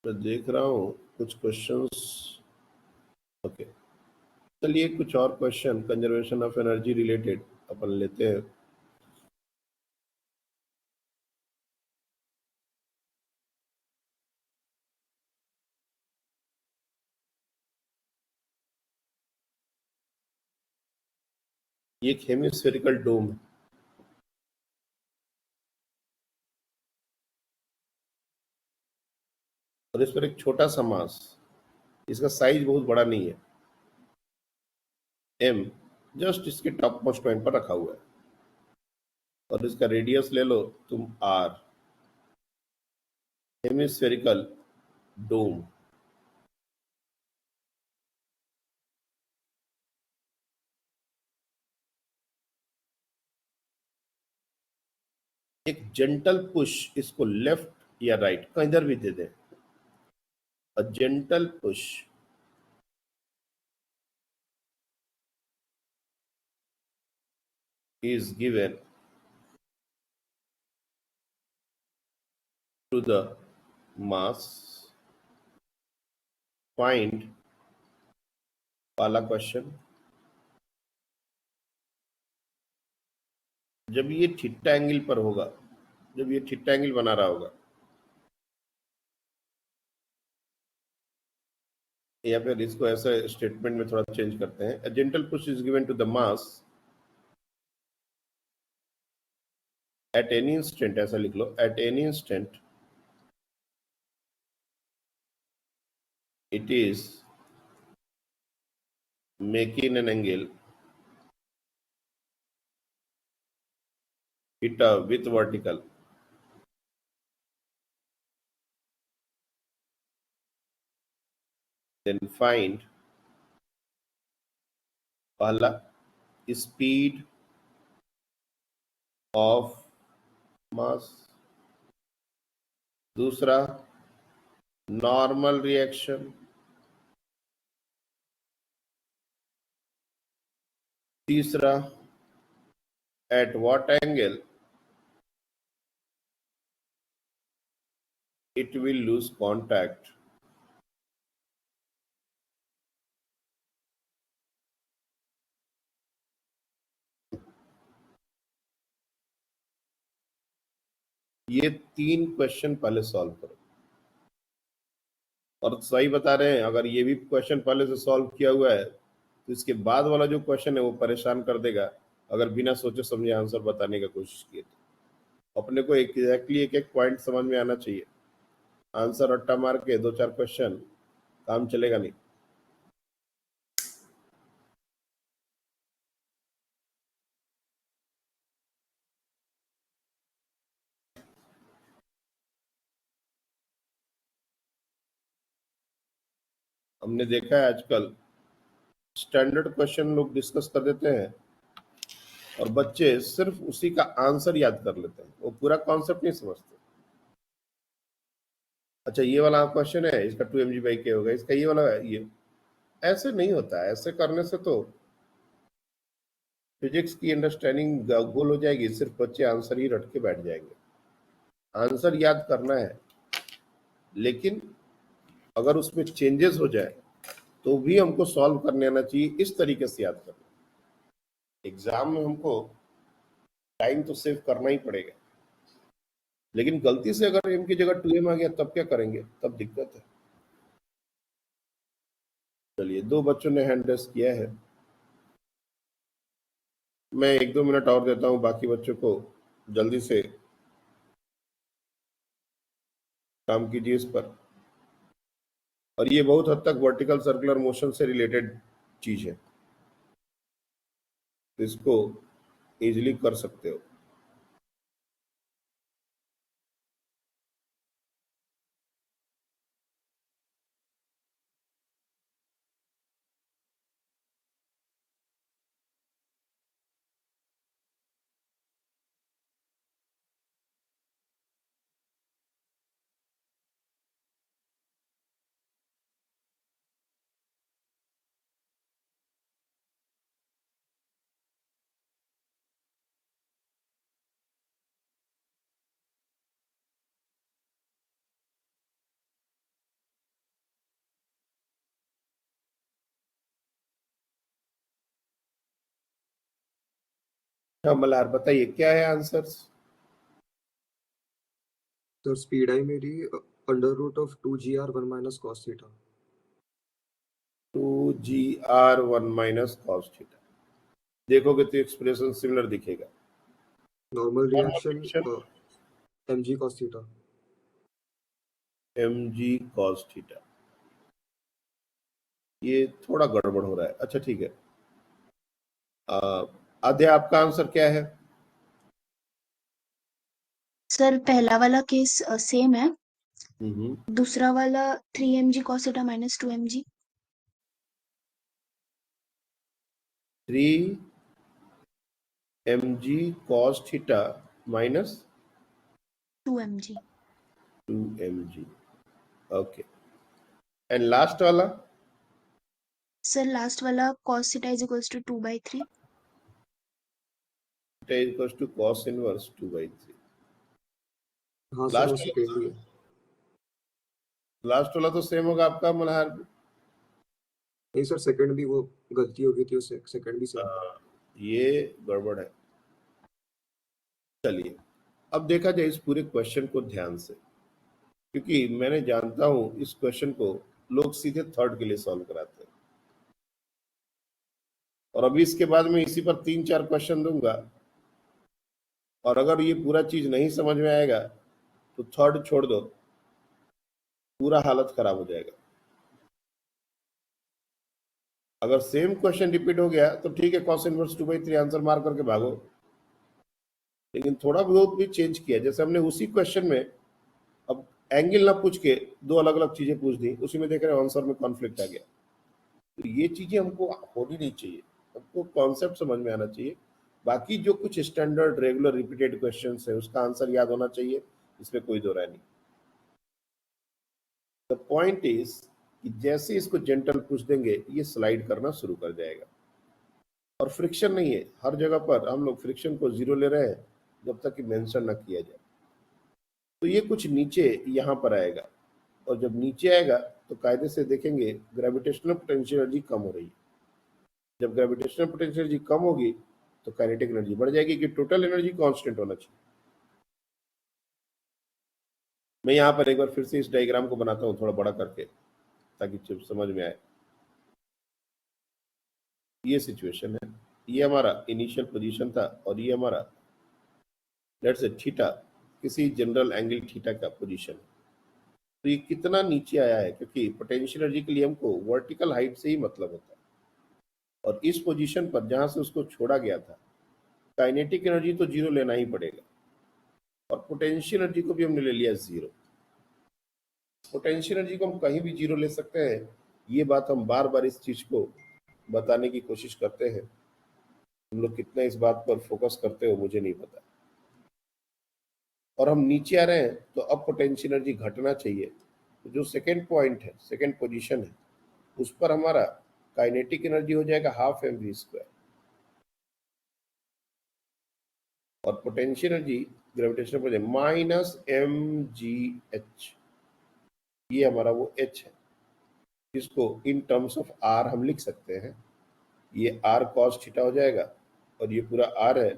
मैं देख रहा हूँ कुछ क्वेश्चंस। ओके, चलिए कुछ और question conservation of energy related अपन लेते हैं। ये एक हेमिस्फेरिकल डोम है, और इस पर एक छोटा सा मास, इसका साइज बहुत बड़ा नहीं है, m जस्ट इसके टॉप मोस्ट पॉइंट पर रखा हुआ है, और इसका रेडियस ले लो तुम r। हेमिस्फेरिकल डोम, एक जेंटल पुश इसको लेफ्ट या राइट किधर भी दे दें, a gentle push is given to the mass. Find वाला क्वेश्चन, जब ये थीटा एंगल पर होगा, जब ये थीटा एंगल बना रहा होगा, या फिर इसको ऐसा स्टेटमेंट में थोड़ा चेंज करते हैं, a gentle push is given to the mass at any instant, ऐसा लिख लो, at any instant it is making an angle theta with vertical, then find पहला speed of mass, दूसरा normal reaction, तीसरा at what angle it will lose contact, ये 3 question पहले solve करो। और सही बता रहे हैं, अगर ये भी क्वेश्चन पहले से सॉल्व किया हुआ है तो इसके बाद वाला जो क्वेश्चन है वो परेशान कर देगा, अगर बिना सोचे समझे आंसर बताने का कोशिश किए तो। अपने को एग्जैक्टली एक एक पॉइंट समझ में आना चाहिए, आंसर रट्टा मार के 2-4 क्वेश्चन काम चलेगा नहीं। हमने देखा है आजकल स्टैंडर्ड क्वेश्चन लोग डिस्कस कर देते हैं और बच्चे सिर्फ उसी का आंसर याद कर लेते हैं, वो पूरा कॉन्सेप्ट नहीं समझते। अच्छा ये वाला क्वेश्चन है, इसका 2mg/k होगा, इसका ये वाला है, ये ऐसे नहीं होता है। ऐसे करने से तो फिजिक्स की अंडरस्टैंडिंग गोल हो जाएगी, सिर्फ बच्चे आंसर ही रट के बैठ जाएंगे। आंसर याद करना है, लेकिन अगर उसमें चेंजेस हो जाए तो भी हमको सॉल्व करने आना चाहिए, इस तरीके से याद करना। एग्जाम में हमको टाइम तो सेव करना ही पड़ेगा, लेकिन गलती से अगर m की जगह 2m आ गया तब क्या करेंगे, तब दिक्कत है। चलिए 2 बच्चों ने हैंड रेस किया है, मैं 1-2 मिनट और देता हूं, बाकी बच्चों को जल्दी से काम कीजिए इस पर। और ये बहुत हद तक वर्टिकल सर्कुलर मोशन से रिलेटेड चीज है, तो इसको इजीली कर सकते हो। हाँ मल्हार बताइए क्या है आंसर्स। सर स्पीड आई मेरी √of 2gr1 minus cos theta। 2gr1 - cos theta, देखोगे तो एक्सप्रेशन सिमिलर दिखेगा। Normal reaction mg cos theta। mg cos theta, ये थोड़ा गड़बड़ हो रहा है। अच्छा ठीक है, आद्य आपका आंसर क्या है? सर पहला वाला केस सेम है, दूसरा वाला 3mg cos theta minus 2mg 3mg cos theta minus 2mg 2mg. Okay. And last वाला सर लास्ट वाला cos theta is equals to 2/3 theta is equals to cos inverse 2/3. हाँ सर, लास्ट वो second ही है। Last वाला तो same होगा आपका मल्हार। नहीं सर, सेकंड भी वो गलती हो गई थी, उससे सेकंड भी सेम। ये गड़बड़ है। चलिए अब देखा जाए इस पूरे क्वेश्चन को ध्यान से, क्योंकि मैंने जानता हूं इस क्वेश्चन को लोग सीधे थर्ड के लिए सॉल्व कराते हैं, और अभी इसके बाद में इसी पर 3-4 क्वेश्चन दूंगा, और अगर ये पूरा चीज नहीं समझ में आएगा तो थर्ड छोड़ दो, पूरा हालत खराब हो जाएगा। अगर सेम क्वेश्चन रिपीट हो गया तो ठीक है, cos इनवर्स 2/3 आंसर मार करके भागो, लेकिन थोड़ा बहुत भी चेंज किया, जैसे हमने उसी क्वेश्चन में अब एंगल ना पूछ के दो अलग अलग चीजें पूछ दी, उसी में देख रहे हैं आंसर में कॉन्फ्लिक्ट आ गया। तो ये चीजें हमको होनी नहीं चाहिए, हमको कॉन्सेप्ट समझ में आना चाहिए। बाकी जो कुछ स्टैंडर्ड रेगुलर रिपीटेड क्वेश्चन है उसका आंसर याद होना चाहिए, इसमें कोई दो राय नहीं। द पॉइंट इज कि जैसे इसको जेंटल पूछ देंगे ये स्लाइड करना शुरू कर जाएगा, और फ्रिक्शन नहीं है, हर जगह पर हम लोग फ्रिक्शन को 0 ले रहे हैं जब तक कि मेंशन ना किया जाए। तो ये कुछ नीचे यहाँ पर आएगा, और जब नीचे आएगा तो कायदे से देखेंगे ग्रेविटेशनल पोटेंशियल एनर्जी कम हो रही है। जब ग्रेविटेशनल पोटेंशियल एनर्जी कम होगी तो काइनेटिक एनर्जी बढ़ जाएगी, कि टोटल एनर्जी कांस्टेंट होना चाहिए। मैं यहाँ पर एक बार फिर से इस डायग्राम को बनाता हूँ थोड़ा बड़ा करके, ताकि जब समझ में आए। ये सिचुएशन है, ये हमारा इनिशियल पोजीशन था, और ये हमारा लेट्स से थीटा, किसी जनरल एंगल थीटा का पोजीशन। तो ये कितना नीचे आया है, क्योंकि पोटेंशियल एनर्जी के लिए हमको वर्टिकल हाइट से ही मतलब होता है, और इस पोजीशन पर जहां से उसको छोड़ा गया था काइनेटिक एनर्जी तो 0 लेना ही पड़ेगा, और पोटेंशियल एनर्जी को भी हमने ले लिया 0। पोटेंशियल एनर्जी को हम कहीं भी 0 ले सकते हैं, ये बात हम बार बार इस चीज को बताने की कोशिश करते हैं। हम लोग कितना इस बात पर फोकस करते हो मुझे नहीं पता। और हम नीचे आ रहे हैं तो अब पोटेंशियल एनर्जी घटना चाहिए, तो जो सेकेंड पॉइंट है, सेकेंड पोजीशन है, उस पर हमारा काइनेटिक एनर्जी हो जाएगा 12mv², और potential energy gravitational potential -mgh, ये हमारा वो h है, जिसको इन टर्म्स ऑफ r हम लिख सकते हैं। ये r cos थीटा हो जाएगा, और ये पूरा r है,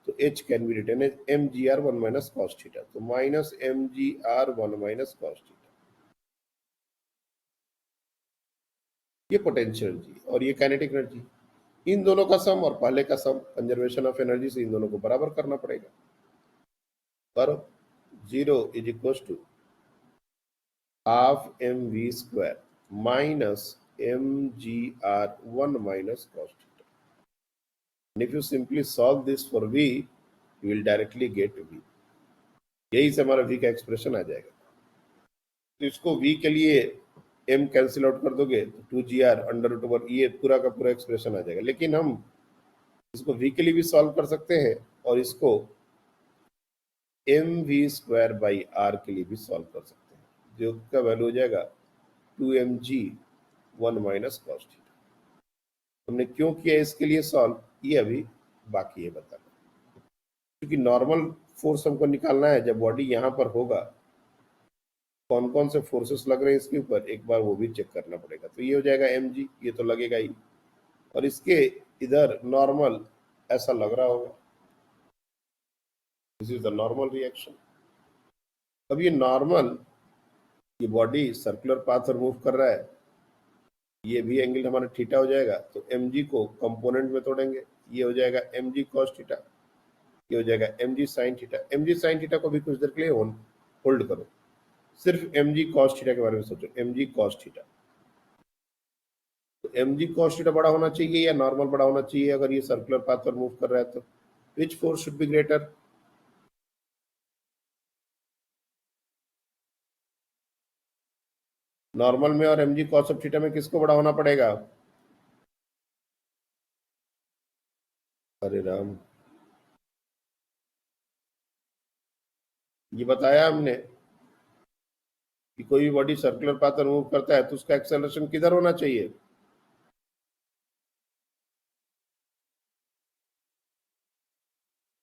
तो h can be written as mgr1 minus cos theta, तो -mgr1 माइनस cos थीटा, ये पोटेंशियल एनर्जी और ये काइनेटिक एनर्जी। इन दोनों का सम और पहले का सम, कंजर्वेशन ऑफ एनर्जी से इन दोनों को बराबर करना पड़ेगा। पर 0 is equal to 12mv² minus mgr1 minus cos theta. And if you simply solve this for v, you will directly get v. यही से हमारा v का एक्सप्रेशन आ जाएगा। तो इसको v के लिए m कैंसिल आउट कर दोगे तो 2gr √/, ये पूरा का पूरा एक्सप्रेशन आ जाएगा। लेकिन हम इसको v के लिए भी सॉल्व कर सकते हैं, और इसको mv²/r के लिए भी सॉल्व कर सकते हैं, जो का वैल्यू हो जाएगा 2mg1 माइनस cos थीटा। हमने क्यों किया इसके लिए सॉल्व, ये अभी बाकी है बताना, क्योंकि नॉर्मल फोर्स हमको निकालना है। जब बॉडी यहाँ पर होगा, कौन कौन से फोर्सेस लग रहे हैं इसके ऊपर, एक बार वो भी चेक करना पड़ेगा। तो ये हो जाएगा mg, ये तो लगेगा ही, और इसके इधर नॉर्मल ऐसा लग रहा होगा, this is the normal reaction. अब ये नॉर्मल, ये बॉडी सर्कुलर पाथ पर मूव कर रहा है, ये भी एंगल हमारा थीटा हो जाएगा, तो mg को कंपोनेंट में तोड़ेंगे, ये हो जाएगा mg cos थीटा, ये हो जाएगा mg sin theta. mg sin theta को भी कुछ देर के लिए होल्ड करो, सिर्फ mg cos थीटा के बारे में सोचो, mg cos थीटा। तो mg cos थीटा बड़ा होना चाहिए या नॉर्मल बड़ा होना चाहिए? अगर ये सर्कुलर पाथ पर मूव कर रहा है तो which force should be greater? Normal में और mg cos ऑफ थीटा में किसको बड़ा होना पड़ेगा? अरे राम, ये बताया हमने कि कोई भी बॉडी सर्कुलर पाथ पर मूव करता है तो उसका एक्सेलरेशन किधर होना चाहिए?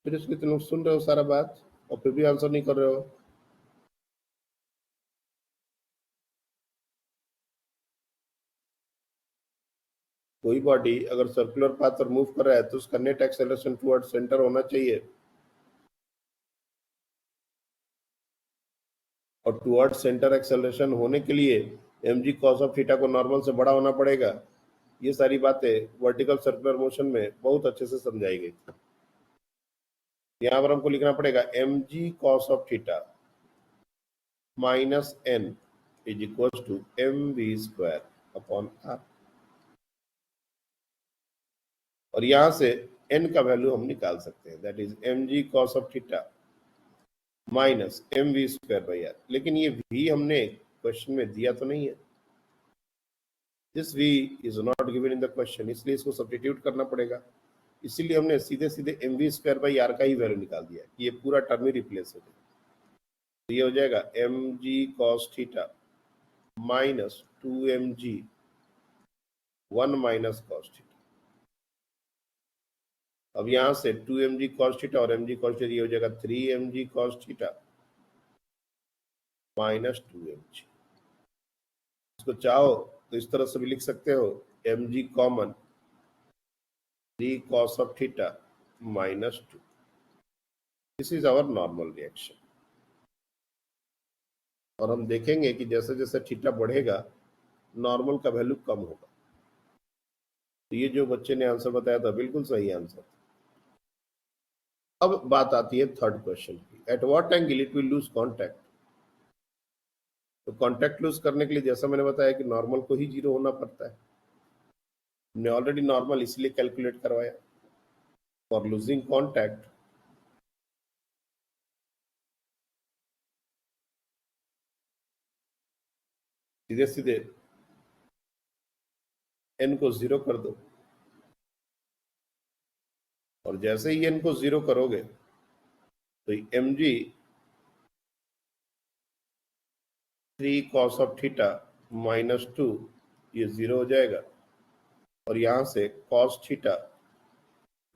फिर इसके तुम लोग सुन रहे हो सारा बात और फिर भी आंसर नहीं कर रहे हो। कोई बॉडी अगर सर्कुलर पाथ पर मूव कर रहा है तो उसका नेट एक्सेलरेशन टुवर्ड सेंटर होना चाहिए, और टुवर्ड सेंटर एक्सेलरेशन होने के लिए mg cos ऑफ थीटा को नॉर्मल से बड़ा होना पड़ेगा। ये सारी बातें वर्टिकल सर्कुलर मोशन में बहुत अच्छे से समझाई गई थी। यहाँ पर हमको लिखना पड़ेगा mg cos of theta minus n is equal to mv square upon r, और यहां से n का वैल्यू हम निकाल सकते हैं, that is mg cos of theta minus mv square by r। लेकिन ये v हमने क्वेश्चन में दिया तो नहीं है, this v is not given in the question, इसलिए इसको सब्स्टिट्यूट करना पड़ेगा। इसीलिए हमने सीधे सीधे mv स्क्वायर बाई r का ही वैल्यू निकाल दिया कि ये पूरा टर्म ही रिप्लेस हो जाए। तो ये हो जाएगा mg cos theta minus 2mg 1 minus cos theta. अब यहां से 2mg cos थीटा और mg cos थीटा, ये हो जाएगा 3mg cos theta minus 2mg। इसको चाहो तो इस तरह से भी लिख सकते हो, mg common 3 cos of theta minus 2। This is our normal reaction. और हम देखेंगे कि जैसे जैसे थीटा बढ़ेगा नॉर्मल का वैल्यू कम होगा। तो ये जो बच्चे ने आंसर बताया था बिल्कुल सही आंसर। अब बात आती है थर्ड क्वेश्चन की, at what angle it will lose contact. तो कांटेक्ट लूज करने के लिए जैसा मैंने बताया कि नॉर्मल को ही जीरो होना पड़ता है। हमने ऑलरेडी नॉर्मल इसलिए कैलकुलेट करवाया। फॉर लूजिंग कांटेक्ट सीधे सीधे n को जीरो कर दो, और जैसे ही n को जीरो करोगे तो mg 3 cos of theta minus 2 ये जीरो हो जाएगा, और यहां से cos थीटा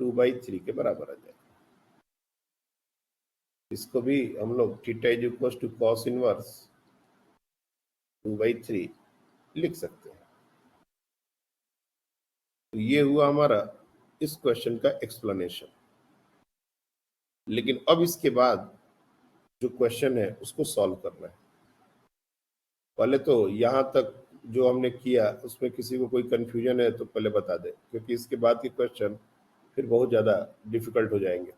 2/3 के बराबर आ जाएगा। इसको भी हम लोग theta is equal to cos inverse 2/3 लिख सकते हैं। तो ये हुआ हमारा इस क्वेश्चन का एक्सप्लेनेशन। लेकिन अब इसके बाद जो क्वेश्चन है उसको सॉल्व करना है। पहले तो यहां तक जो हमने किया उसमें किसी को कोई कंफ्यूजन है तो पहले बता दे, क्योंकि इसके बाद के क्वेश्चन फिर बहुत ज्यादा डिफिकल्ट हो जाएंगे।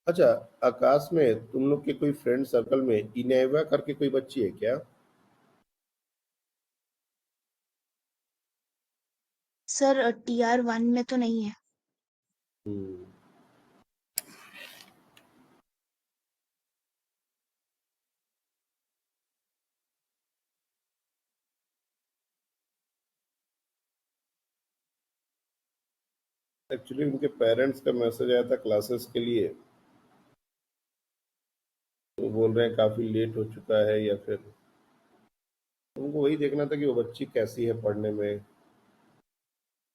अच्छा, आकाश में तुम लोग के कोई फ्रेंड सर्कल में इनेवा करके कोई बच्ची है क्या? सर TR1 में तो नहीं है। हम्म, एक्चुअली उनके पेरेंट्स का मैसेज आया था क्लासेस के लिए, तो बोल रहे हैं काफी लेट हो चुका है, या फिर उनको वही देखना था कि वो बच्ची कैसी है पढ़ने में,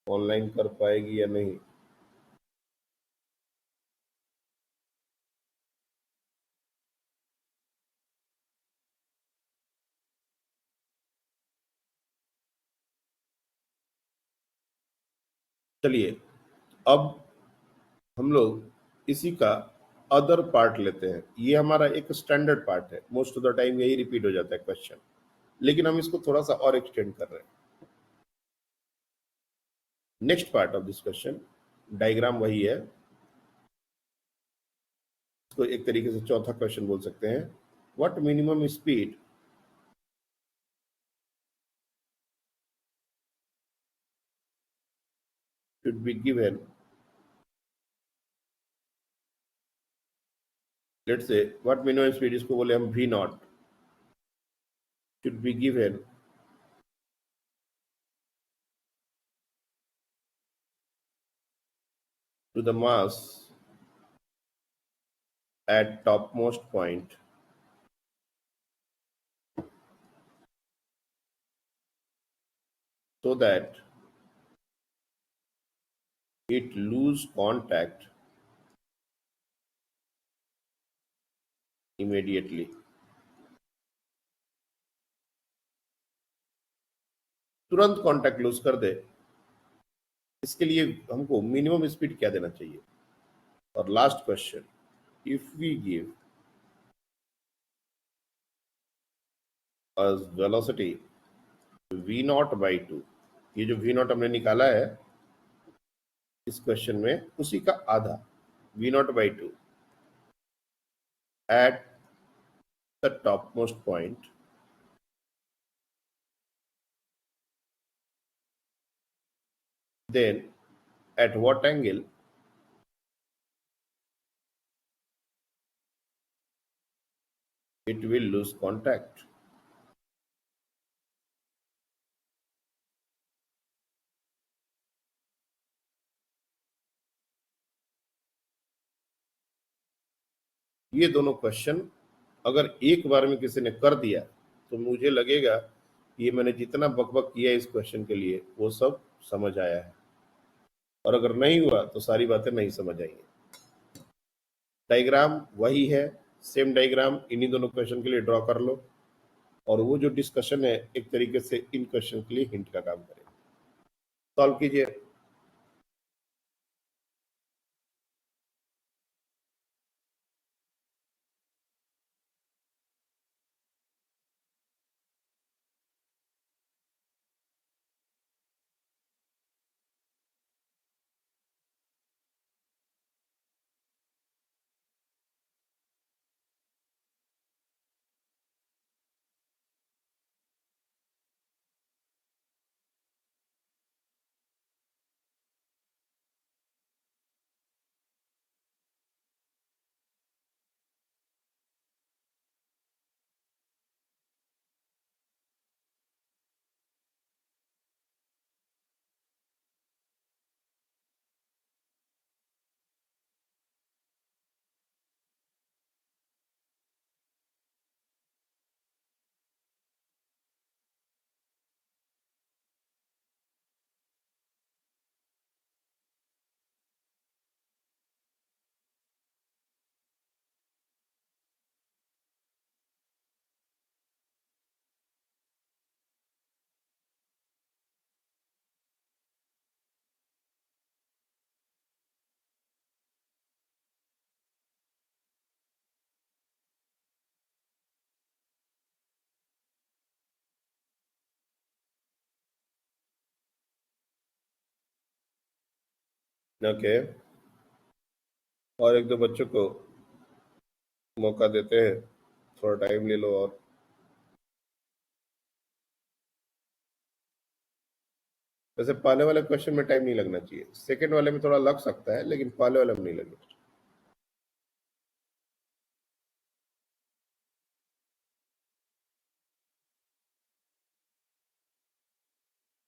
ऑनलाइन कर पाएगी या नहीं। चलिए अब हम लोग इसी का अदर पार्ट लेते हैं। ये हमारा एक स्टैंडर्ड पार्ट है, मोस्ट ऑफ द टाइम यही रिपीट हो जाता है क्वेश्चन, लेकिन हम इसको थोड़ा सा और एक्सटेंड कर रहे हैं। Next part of this question, diagram वही है, इसको एक तरीके से चौथा क्वेश्चन बोल सकते हैं। What minimum speed should be given, let's say what minimum speed इसको बोले हम v naught, should be given to the mass at topmost point so that it lose contact immediately. तुरंत कांटेक्ट लूज कर दे, इसके लिए हमको मिनिमम स्पीड क्या देना चाहिए? और last question, if we give as velocity v naught by 2, ये जो v naught हमने निकाला है इस क्वेश्चन में उसी का आधा v naught by 2 at the topmost point, then at what angle it will lose contact? ये दोनों क्वेश्चन अगर एक बार में किसी ने कर दिया तो मुझे लगेगा ये मैंने जितना बकबक किया इस क्वेश्चन के लिए वो सब समझ आया है, और अगर नहीं हुआ तो सारी बातें नहीं समझ आएंगी। डायग्राम वही है, सेम डायग्राम इन्हीं दोनों क्वेश्चन के लिए ड्रॉ कर लो, और वो जो डिस्कशन है एक तरीके से इन क्वेश्चन के लिए हिंट का काम करेगा। सॉल्व कीजिए। ओके, और एक दो बच्चों को मौका देते हैं, थोड़ा टाइम ले लो। और वैसे पहले वाले क्वेश्चन में टाइम नहीं लगना चाहिए, सेकंड वाले में थोड़ा लग सकता है लेकिन पहले वाले में नहीं लगेगा।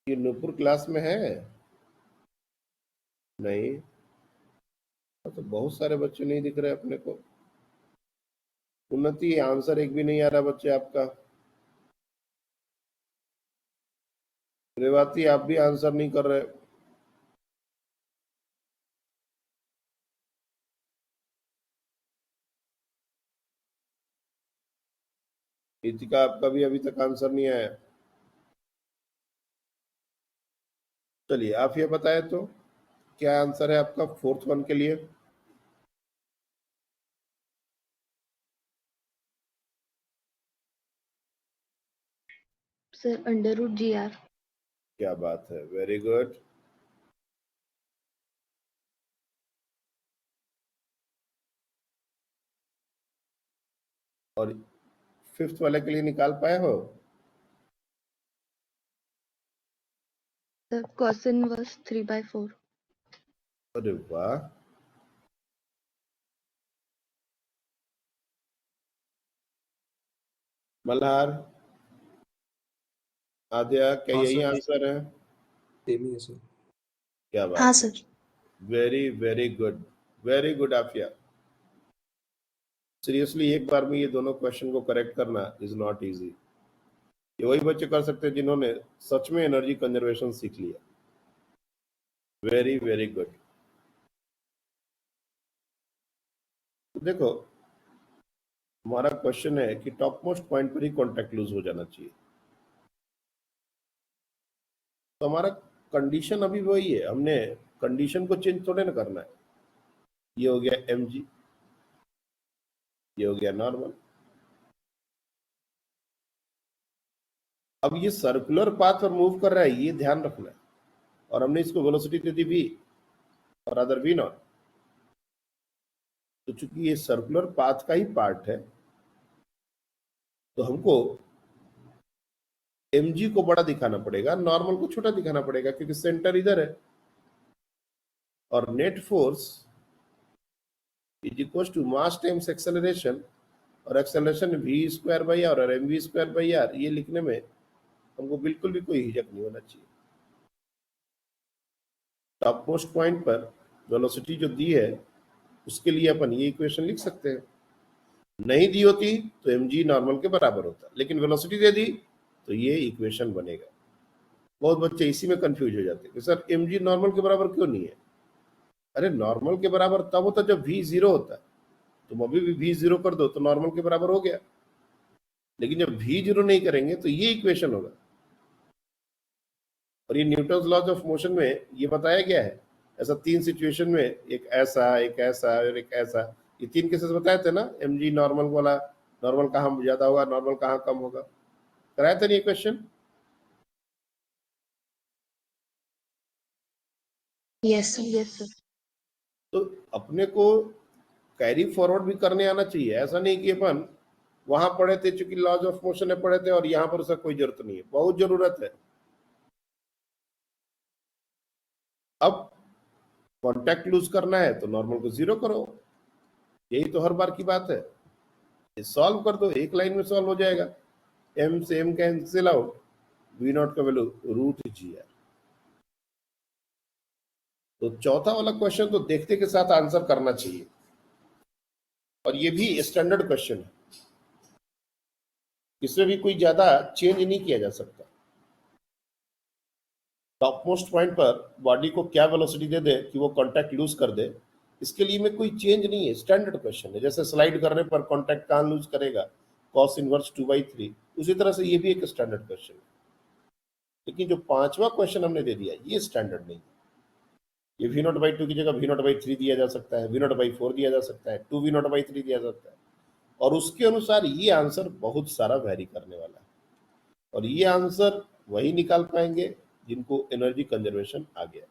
ये नूपुर क्लास में है? नहीं, तो बहुत सारे बच्चे नहीं दिख रहे अपने को। उन्नति, आंसर एक भी नहीं आ रहा बच्चे आपका। रेवाती, आप भी आंसर नहीं कर रहे। इतिका, आपका भी अभी तक आंसर नहीं आया। चलिए आप ये बताएं तो क्या आंसर है आपका फोर्थ वन के लिए? Sir √GR। क्या बात है, वेरी गुड। और फिफ्थ वाले के लिए निकाल पाए हो? Sir cos inverse 3/4। अरे वाह, मल्हार, आद्या, क्या हाँ यही सर, आंसर है? सेम ही है सर। क्या हाँ बात है, sir. Very very good Afiya. Seriously एक बार में ये दोनों क्वेश्चन को करेक्ट करना इज नॉट इजी। ये वही बच्चे कर सकते हैं जिन्होंने सच में एनर्जी कंजर्वेशन सीख लिया। Very good. तो देखो, हमारा क्वेश्चन है कि टॉप मोस्ट पॉइंट पर ही कॉन्टैक्ट लूज हो जाना चाहिए। तो हमारा कंडीशन अभी वही है, हमने कंडीशन को चेंज थोड़े ना करना है। ये हो गया mg, ये हो गया नॉर्मल। अब ये सर्कुलर पाथ पर मूव कर रहा है, ये ध्यान रखना है। और हमने इसको वेलोसिटी दे दी v और अदर v नॉट। तो चूंकि ये सर्कुलर पाथ का ही पार्ट है, तो हमको mg को बड़ा दिखाना पड़ेगा, नॉर्मल को छोटा दिखाना पड़ेगा, क्योंकि सेंटर इधर है। और net force is equal to mass times acceleration, और acceleration v square by r और mv स्क्वायर बाई आर। ये लिखने में हमको बिल्कुल भी कोई हिचक नहीं होना चाहिए। टॉप मोस्ट पॉइंट पर वेलोसिटी जो दी है उसके लिए अपन ये इक्वेशन लिख सकते हैं। नहीं दी होती तो mg नॉर्मल के बराबर होता, लेकिन वेलोसिटी दे दी तो ये इक्वेशन बनेगा। बहुत बच्चे इसी में कंफ्यूज हो जाते हैं कि सर mg नॉर्मल के बराबर क्यों नहीं है। अरे नॉर्मल के बराबर तब होता जब v जीरो होता है। तुम अभी भी v जीरो कर दो तो नॉर्मल के बराबर हो गया, लेकिन जब v जीरो नहीं करेंगे तो ये इक्वेशन होगा। और ये न्यूटन्स लॉज ऑफ मोशन में ये बताया गया है। ऐसा 3 सिचुएशन में, एक ऐसा और एक ऐसा, ये 3 केसेस बताए थे ना, mg नॉर्मल वाला, नॉर्मल कहाँ ज्यादा होगा, नॉर्मल कहाँ कम होगा, कराया था नहीं ये question? Yes sir, yes sir. तो अपने को कैरी फॉरवर्ड भी करने आना चाहिए। ऐसा नहीं कि अपन वहां पढ़े थे, चूंकि लॉज ऑफ मोशन में पढ़े थे, और यहाँ पर उसका कोई जरूरत नहीं है। बहुत जरूरत है। अब कॉन्टैक्ट लूज करना है तो नॉर्मल को जीरो करो, यही तो हर बार की बात है। सॉल्व कर दो, एक लाइन में सॉल्व हो जाएगा। m से m cancel out, v naught का वैल्यू √gr। तो चौथा वाला क्वेश्चन तो देखते के साथ आंसर करना चाहिए, और ये भी स्टैंडर्ड क्वेश्चन है, इसमें भी कोई ज्यादा चेंज नहीं किया जा सकता। टॉप मोस्ट पॉइंट पर बॉडी को क्या वेलोसिटी दे दे कि वो कांटेक्ट लूज कर दे, इसके लिए में कोई चेंज नहीं है, स्टैंडर्ड क्वेश्चन है। जैसे स्लाइड करने पर कांटेक्ट कहां लूज करेगा, cos इनवर्स 2/3, उसी तरह से ये भी एक स्टैंडर्ड क्वेश्चन है। लेकिन जो पांचवा क्वेश्चन हमने दे दिया ये स्टैंडर्ड नहीं है। ये v0/2 की जगह v0/3 दिया जा सकता है, v0/4 दिया जा सकता है, 2v0/3 दिया जा सकता है, और उसके अनुसार ये आंसर बहुत सारा वेरी करने वाला है। और ये आंसर वही निकाल पाएंगे जिनको एनर्जी कंजर्वेशन आ गया।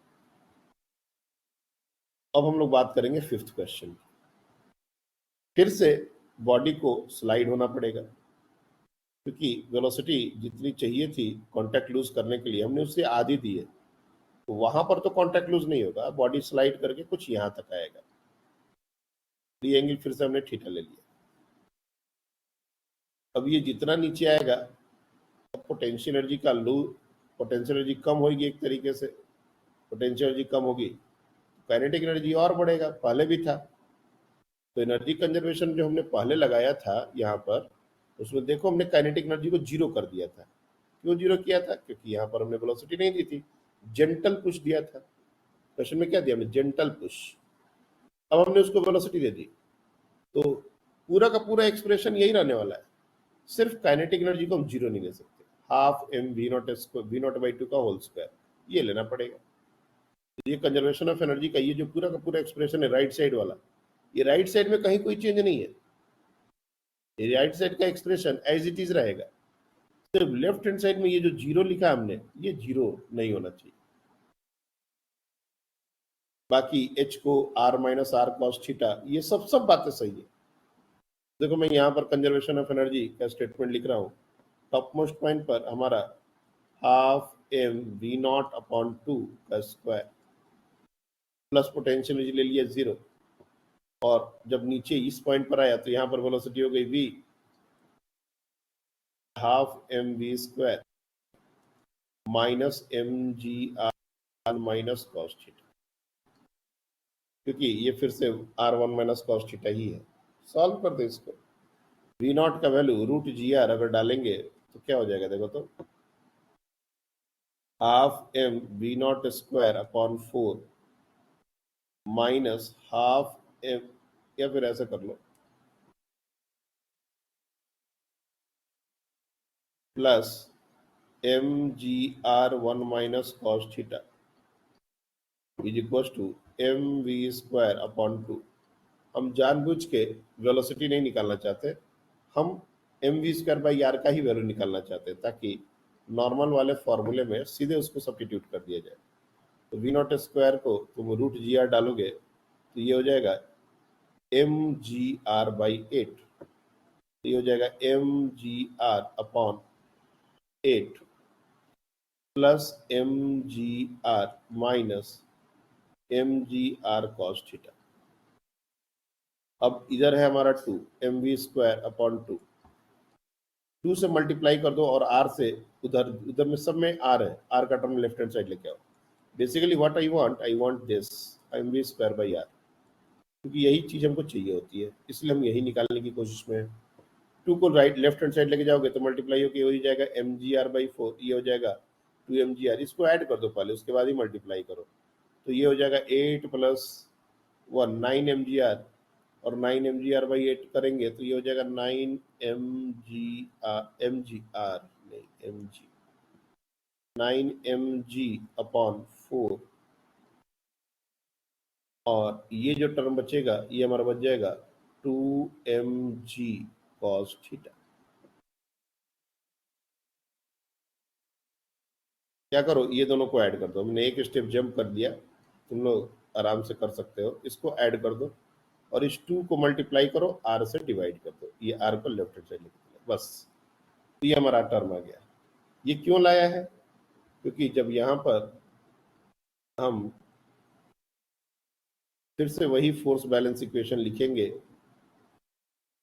अब हम लोग बात करेंगे फिफ्थ क्वेश्चन की। फिर से बॉडी को स्लाइड होना पड़ेगा, क्योंकि वेलोसिटी जितनी चाहिए थी कांटेक्ट लूज करने के लिए हमने उससे आधी दी है। तो वहां पर तो कांटेक्ट लूज नहीं होगा, बॉडी स्लाइड करके कुछ यहां तक आएगा। ये एंगल फिर से हमने थीटा ले लिया। अब ये जितना नीचे आएगा, पोटेंशियल एनर्जी का पोटेंशियल एनर्जी कम होगी, एक तरीके से पोटेंशियल एनर्जी कम होगी, काइनेटिक एनर्जी और बढ़ेगा, पहले भी था। तो एनर्जी कंजर्वेशन जो हमने पहले लगाया था यहाँ पर, उसमें देखो हमने काइनेटिक एनर्जी को जीरो कर दिया था। क्यों जीरो किया था? क्योंकि यहाँ पर हमने वेलोसिटी नहीं दी थी, जेंटल पुश दिया था। क्वेश्चन में क्या दिया हमने? Gentle push. अब हमने उसको वेलोसिटी दे दी, तो पूरा का पूरा एक्सप्रेशन यही रहने वाला है। सिर्फ काइनेटिक एनर्जी को हम जीरो नहीं ले सकते, हाफ m v0/2 का होल स्क्वायर, ये लेना पड़ेगा। ये कंजर्वेशन ऑफ एनर्जी का ये जो पूरा का पूरा एक्सप्रेशन है राइट साइड वाला, ये राइट साइड में कहीं कोई चेंज नहीं है। ये राइट साइड का एक्सप्रेशन एज इट इज रहेगा। सिर्फ लेफ्ट हैंड साइड में ये जो जीरो लिखा हमने, ये जीरो नहीं होना चाहिए। बाकी h को r minus R cos theta, ये सब बातें सही है। देखो मैं यहाँ पर कंजर्वेशन ऑफ एनर्जी का स्टेटमेंट लिख रहा हूँ। टॉप मोस्ट पॉइंट पर हमारा हाफ m v0/2 का स्क्वायर, प्लस पोटेंशियल ले लिया 0, और जब नीचे इस पॉइंट पर आया तो यहाँ पर वेलोसिटी हो गई v half mv² minus mgr minus cos theta, क्योंकि ये फिर से r1 माइनस cos थीटा ही है। सॉल्व कर दो इसको। v नॉट का वैल्यू √gr अगर डालेंगे तो क्या हो जाएगा, देखो तो half m v0² upon 4 minus half m, या फिर ऐसा कर लो plus mgr1 minus cos theta is equal to mv² upon 2। हम जानबूझ के वेलोसिटी नहीं निकालना चाहते, हम mv²/r का ही वैल्यू निकालना चाहते हैं, ताकि नॉर्मल वाले फॉर्मूले में सीधे उसको सब्स्टिट्यूट कर दिया जाए। तो v0² को तुम √gr डालोगे तो ये हो जाएगा mgr/8, तो ये हो जाएगा mgr upon 8 plus mgr minus mgr cos theta. अब इधर है हमारा 2 mv² अपॉन 2 से मल्टीप्लाई कर दो, और r से उधर उधर में सब में r है, r का टर्म लेफ्ट हैंड साइड लेके आओ। Basically what I want this mv²/r, क्योंकि यही चीज हमको चाहिए होती है, इसलिए हम यही निकालने की कोशिश में है। 2 को राइट लेफ्ट हैंड साइड लेके जाओगे तो मल्टीप्लाई होकर हो जाएगा mgr/4, ये हो जाएगा 2mgr। इसको ऐड कर दो पहले, उसके बाद ही मल्टीप्लाई करो, तो ये हो जाएगा 8 + 1 9 mgr, और 9 mgr/8 करेंगे तो ये हो जाएगा 9 mg अपॉन 4, और ये जो टर्म बचेगा ये हमारा बच जाएगा 2mg cos थीटा। क्या करो, ये दोनों को ऐड कर दो। हमने एक स्टेप जंप कर दिया, तुम लोग आराम से कर सकते हो। इसको ऐड कर दो और इस 2 को मल्टीप्लाई करो, r से डिवाइड कर दो, ये r को लेफ्ट हैंड साइड लिख दो, बस। तो ये हमारा टर्म आ गया। ये क्यों लाया है, क्योंकि जब यहाँ पर हम फिर से वही फोर्स बैलेंस इक्वेशन लिखेंगे,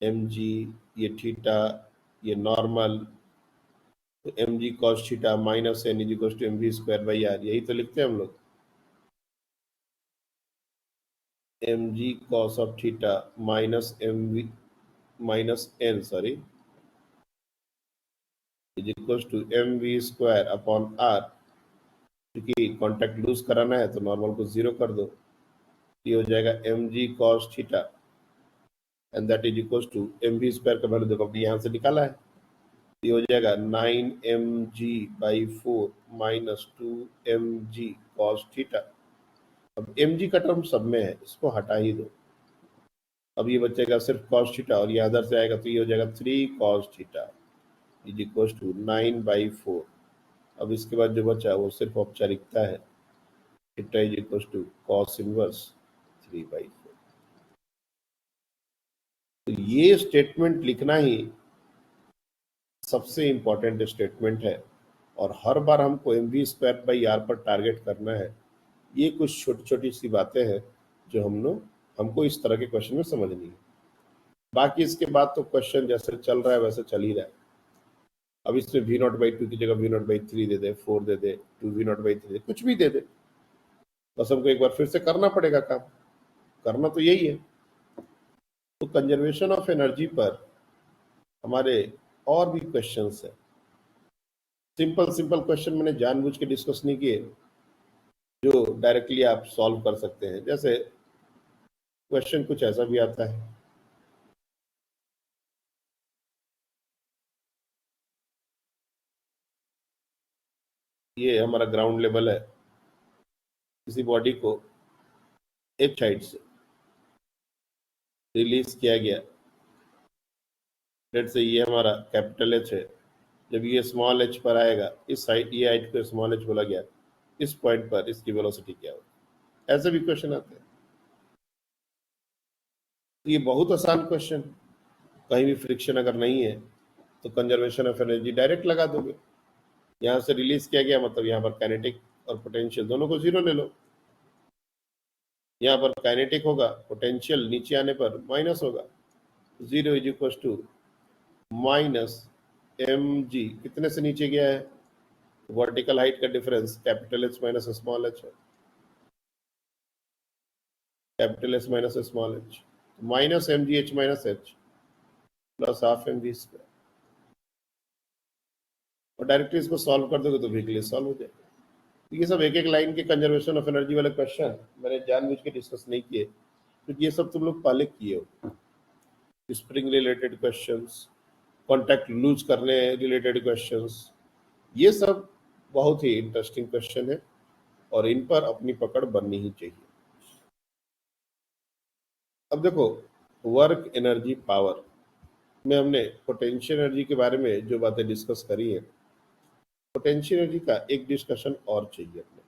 mg, ये थीटा, ये नॉर्मल, तो mg cos theta minus n is equal to mv²/r, यही तो लिखते हैं हम लोग। mg cos of theta minus n is equal to mv² upon r, क्योंकि कॉन्टैक्ट लूज कराना है तो नॉर्मल को 0 कर दो, ये हो जाएगा mg cos theta and that is equal to mv² का वैल्यू देखो अभी यहाँ से निकाला है, ये हो जाएगा 9mg/4 minus 2mg cos theta. अब mg का टर्म सब में है, इसको हटा ही दो। अब ये बचेगा सिर्फ cos थीटा, और ये अदर से आएगा तो ये हो जाएगा 3 cos theta is equal to 9/4। अब इसके बाद जो बचा वो सिर्फ औपचारिकता है, theta is equal to cos inverse 3/4। तो ये स्टेटमेंट लिखना ही सबसे इंपॉर्टेंट स्टेटमेंट है, और हर बार हमको mv²/r पर टारगेट करना है। ये कुछ छोटी छोटी सी बातें हैं जो हमको इस तरह के क्वेश्चन में समझनी है। बाकी इसके बाद तो क्वेश्चन जैसे चल रहा है वैसे चल ही रहा है। अब इसमें v0/2 की जगह v0/3 दे दे, 4 दे दे, 2v0/3 दे, कुछ भी दे दे, बस हमको एक बार फिर से करना पड़ेगा काम। करना तो यही है। तो कंजर्वेशन ऑफ एनर्जी पर हमारे और भी क्वेश्चंस है। सिंपल क्वेश्चन मैंने जानबूझ के डिस्कस नहीं किए, जो डायरेक्टली आप सॉल्व कर सकते हैं। जैसे क्वेश्चन कुछ ऐसा भी आता है, ये हमारा ग्राउंड लेवल है, किसी बॉडी को एक साइड से रिलीज किया गया, लेट से ये हमारा कैपिटल एच है। जब ये स्मॉल एच पर आएगा, इस साइड ये हाइट को स्मॉल एच बोला गया, इस पॉइंट पर इसकी वेलोसिटी क्या होगी, ऐसे भी क्वेश्चन आते हैं। तो ये बहुत आसान क्वेश्चन, कहीं भी फ्रिक्शन अगर नहीं है तो कंजर्वेशन ऑफ एनर्जी डायरेक्ट लगा दोगे। यहाँ से रिलीज किया गया मतलब यहाँ पर काइनेटिक और पोटेंशियल दोनों को 0 ले लो। यहाँ पर काइनेटिक होगा, पोटेंशियल नीचे आने पर माइनस होगा, 0 is equal to minus mg, कितने से नीचे गया है, वर्टिकल हाइट का difference capital H minus small h है, capital H minus small h, minus mg h minus h plus half mv square, और डायरेक्टली इसको सॉल्व कर दोगे तो वीकली सॉल्व हो जाएगा। ये सब एक एक लाइन के कंजर्वेशन ऑफ एनर्जी वाले क्वेश्चन मैंने जानबूझ के डिस्कस नहीं किए, क्योंकि ये सब तुम लोग पहले किए हो। Spring related questions, contact loose करने रिलेटेड क्वेश्चंस, ये सब बहुत ही इंटरेस्टिंग क्वेश्चन है और इन पर अपनी पकड़ बननी ही चाहिए। अब देखो, वर्क एनर्जी पावर में हमने पोटेंशियल एनर्जी के बारे में जो बातें डिस्कस करी है, पोटेंशियल एनर्जी का एक डिस्कशन और चाहिए अपने।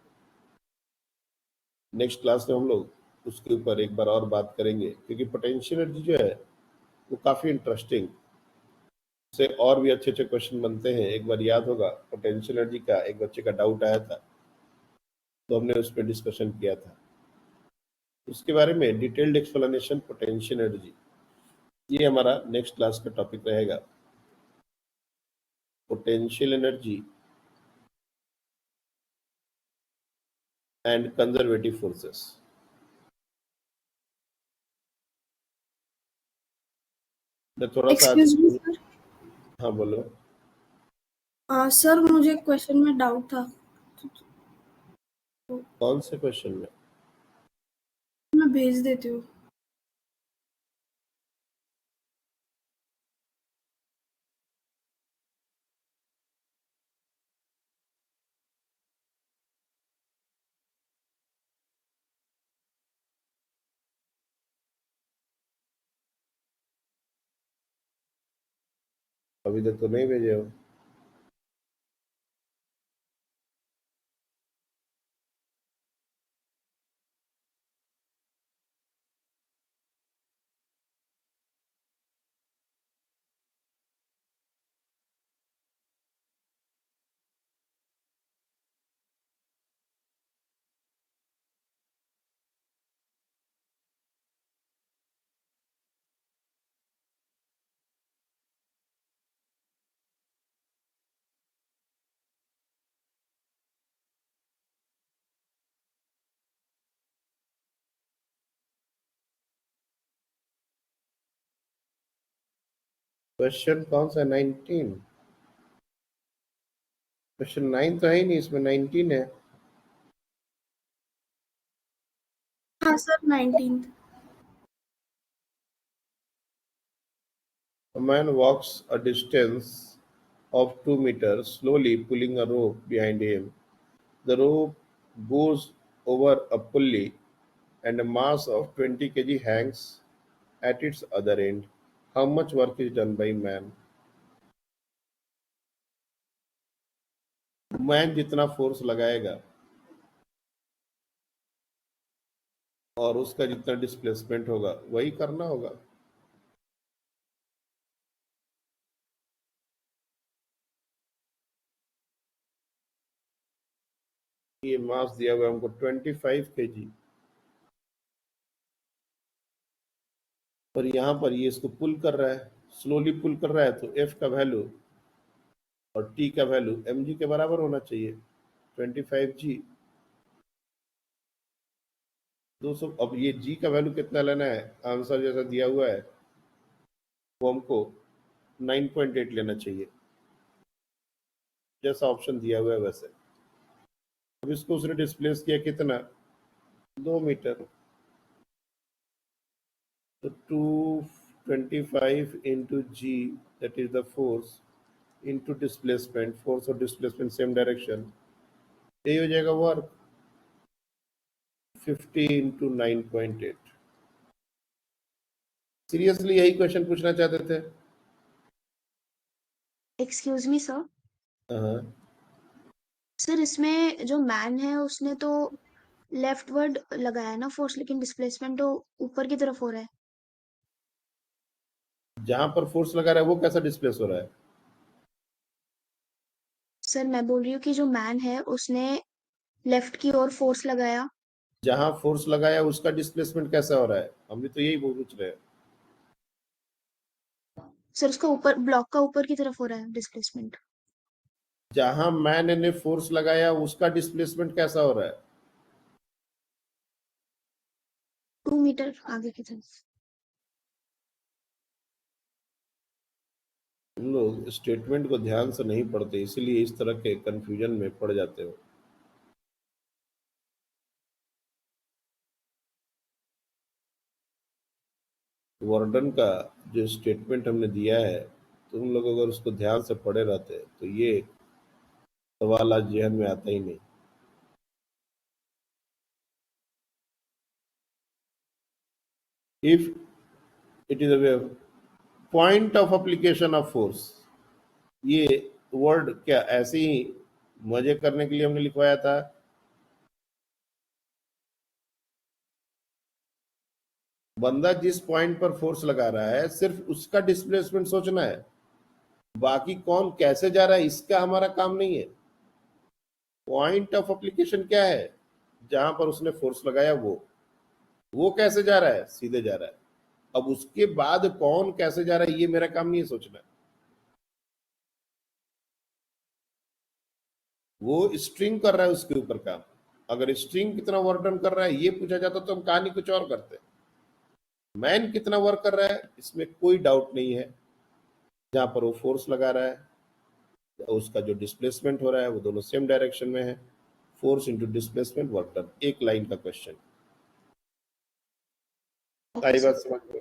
नेक्स्ट क्लास में हम लोग उसके ऊपर एक बार और बात करेंगे, क्योंकि पोटेंशियल एनर्जी जो है वो काफ़ी इंटरेस्टिंग से और भी अच्छे अच्छे क्वेश्चन बनते हैं। एक बार याद होगा, पोटेंशियल एनर्जी का एक बच्चे का डाउट आया था, तो हमने उस पर डिस्कशन किया था। उसके बारे में डिटेल्ड एक्सप्लेनेशन पोटेंशियल एनर्जी, ये हमारा नेक्स्ट क्लास का टॉपिक रहेगा, potential energy and conservative forces. मैं थोड़ा सा एक्सक्यूज मी सर। हाँ बोलो। सर मुझे क्वेश्चन में डाउट था, कौन से क्वेश्चन में? मैं भेज देती हूँ। अभी तक तो नहीं भेजे हो। क्वेश्चन कौन सा? 19? क्वेश्चन 9 तो है ही नहीं, इसमें 19 है। हाँ sir, 19th। A man walks a distance of 2 meters, slowly pulling a rope behind him. The rope goes over a pulley and a mass of 20 kg hangs at its other end. How much work is done by man? Man जितना force लगाएगा और उसका जितना displacement होगा वही करना होगा। ये मास दिया हुआ है हमको 25 kg, और यहाँ पर ये इसको पुल कर रहा है, स्लोली पुल कर रहा है, तो F का वैल्यू और T का वैल्यू mg के बराबर होना चाहिए, 25g 200। अब ये g का वैल्यू कितना लेना है, आंसर जैसा दिया हुआ है वो हमको 9.8 लेना चाहिए, जैसा ऑप्शन दिया हुआ है वैसे। अब इसको उसने डिस्प्लेस किया कितना, 2 मीटर, तो 225 into g, that is the force, into displacement, force और displacement सेम डायरेक्शन, यही हो जाएगा वर्क, 50 into 9.8। सीरियसली यही क्वेश्चन पूछना चाहते थे? Excuse me sir. हाँ, सर इसमें जो मैन है उसने तो लेफ्टवर्ड लगाया ना फोर्स, लेकिन डिस्प्लेसमेंट तो ऊपर की तरफ हो रहा है। जहां पर फोर्स लगा रहा है वो कैसा डिस्प्लेस हो रहा है? सर मैं बोल रही हूँ कि जो मैन है उसने लेफ्ट की ओर फोर्स लगाया जहां फोर्स लगाया उसका डिस्प्लेसमेंट कैसा हो रहा है, हम भी तो यही पूछ रहे हैं। सर उसका ऊपर ब्लॉक का ऊपर की तरफ हो रहा है डिस्प्लेसमेंट। जहां मैन ने फोर्स लगाया उसका डिस्प्लेसमेंट कैसा हो रहा है। 2 मीटर आगे की तरफ। तुम लोग स्टेटमेंट को ध्यान से नहीं पढ़ते, इसलिए इस तरह के कंफ्यूजन में पड़ जाते हो। वार्डन का जो स्टेटमेंट हमने दिया है, तुम लोग अगर उसको ध्यान से पढ़े रहते तो ये सवाल आज जहन में आता ही नहीं। If it is a point of application of force, ये वर्ड क्या ऐसे ही मजे करने के लिए हमने लिखवाया था। बंदा जिस पॉइंट पर फोर्स लगा रहा है सिर्फ उसका डिस्प्लेसमेंट सोचना है, बाकी कौन कैसे जा रहा है इसका हमारा काम नहीं है। पॉइंट ऑफ एप्लीकेशन क्या है, जहां पर उसने फोर्स लगाया वो कैसे जा रहा है, सीधे जा रहा है। अब उसके बाद कौन कैसे जा रहा है ये मेरा काम नहीं है सोचना। वो स्ट्रिंग कर रहा है उसके ऊपर काम। अगर स्ट्रिंग कितना वर्क डन कर रहा है ये पूछा जाता तो हम कहानी कुछ और करते। मैन कितना वर्क कर रहा है इसमें कोई डाउट नहीं है, जहां पर वो फोर्स लगा रहा है उसका जो डिस्प्लेसमेंट हो रहा है वो दोनों सेम डायरेक्शन में है। Force into displacement work done, एक लाइन का क्वेश्चन। सारी बात समझ में।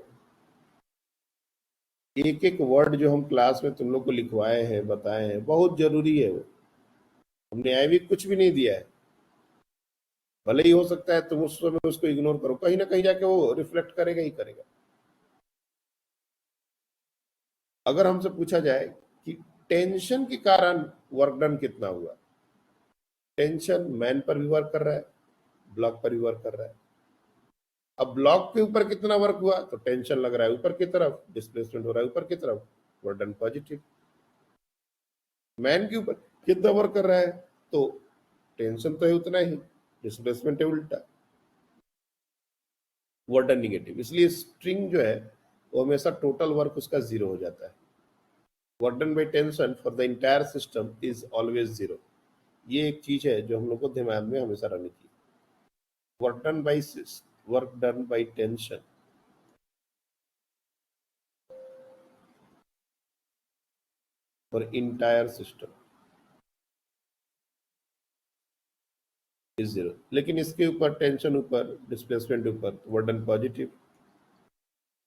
एक एक वर्ड जो हम क्लास में तुम लोग को लिखवाए हैं बताए हैं बहुत जरूरी है। वो हमने आए भी कुछ भी नहीं दिया है, भले ही हो सकता है तुम उस समय उसको इग्नोर करो, कहीं ना कहीं जाके वो रिफ्लेक्ट करेगा ही करेगा। अगर हमसे पूछा जाए कि टेंशन के कारण वर्क डन कितना हुआ, टेंशन मैन पर भी वर्क कर रहा है, ब्लॉक पर भी वर्क कर रहा है। अब ब्लॉक के ऊपर कितना वर्क हुआ तो टेंशन लग रहा है ऊपर की तरफ, डिस्प्लेसमेंट हो रहा है ऊपर की तरफ, वर्क डन पॉजिटिव। मैन के ऊपर कितना वर्क कर रहा है तो टेंशन तो है उतना ही, डिस्प्लेसमेंट है उल्टा, वर्क डन निगेटिव। इसलिए स्ट्रिंग जो है वो हमेशा टोटल वर्क उसका जीरो हो जाता है। Work done by tension for the entire system is always zero. ये एक चीज है जो हम लोग को दिमाग में हमेशा रहनी चाहिए। Work done by tension for entire system is zero. लेकिन इसके ऊपर टेंशन ऊपर डिस्प्लेसमेंट ऊपर वर्क डन पॉजिटिव,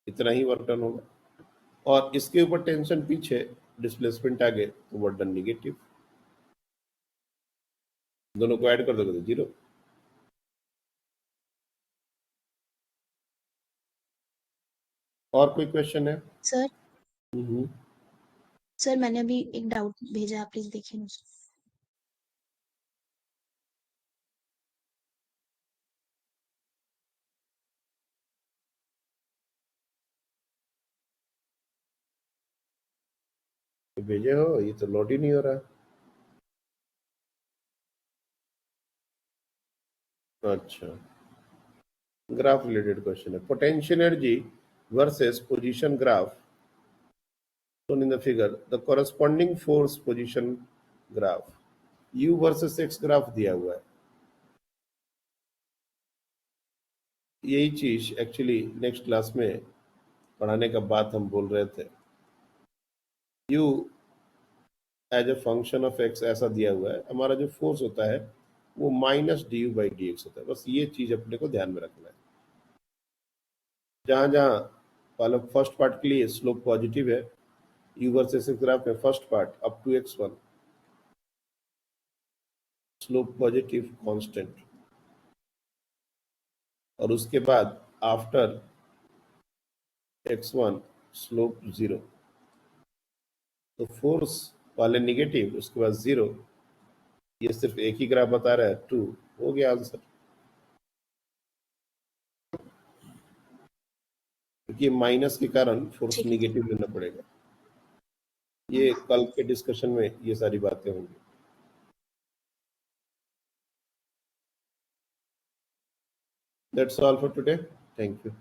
इतना ही वर्क डन होगा। और इसके ऊपर टेंशन पीछे डिस्प्लेसमेंट आगे तो वर्क डन निगेटिव। दोनों को ऐड कर दोगे तो जीरो। और कोई क्वेश्चन है? सर हम्म। सर मैंने अभी एक डाउट भेजा, प्लीज देखिए मुझे। भेजे हो, ये तो लोड ही नहीं हो रहा। अच्छा, ग्राफ रिलेटेड क्वेश्चन है। Potential energy versus position graph shown in the figure, the corresponding force position graph, u versus x graph दिया हुआ है। यही चीज एक्चुअली नेक्स्ट क्लास में पढ़ाने का बात हम बोल रहे थे। u as a function of x ऐसा दिया हुआ है, हमारा जो फोर्स होता है वो minus D you by D x होता है। बस ये चीज अपने को ध्यान में रखना है। जहां जहां पहले फर्स्ट पार्ट के लिए स्लोप पॉजिटिव है, u वर्सेस x ग्राफ में first part up to x1 slope positive constant, और उसके बाद आफ्टर x1 स्लोप जीरो। तो फोर्स पहले निगेटिव उसके बाद जीरो, ये सिर्फ एक ही ग्राफ बता रहा है 2, हो गया आंसर। क्योंकि माइनस के कारण फोर्स ठीक है। निगेटिव लेना पड़ेगा। ये कल के डिस्कशन में ये सारी बातें होंगी। That's all for today. Thank you.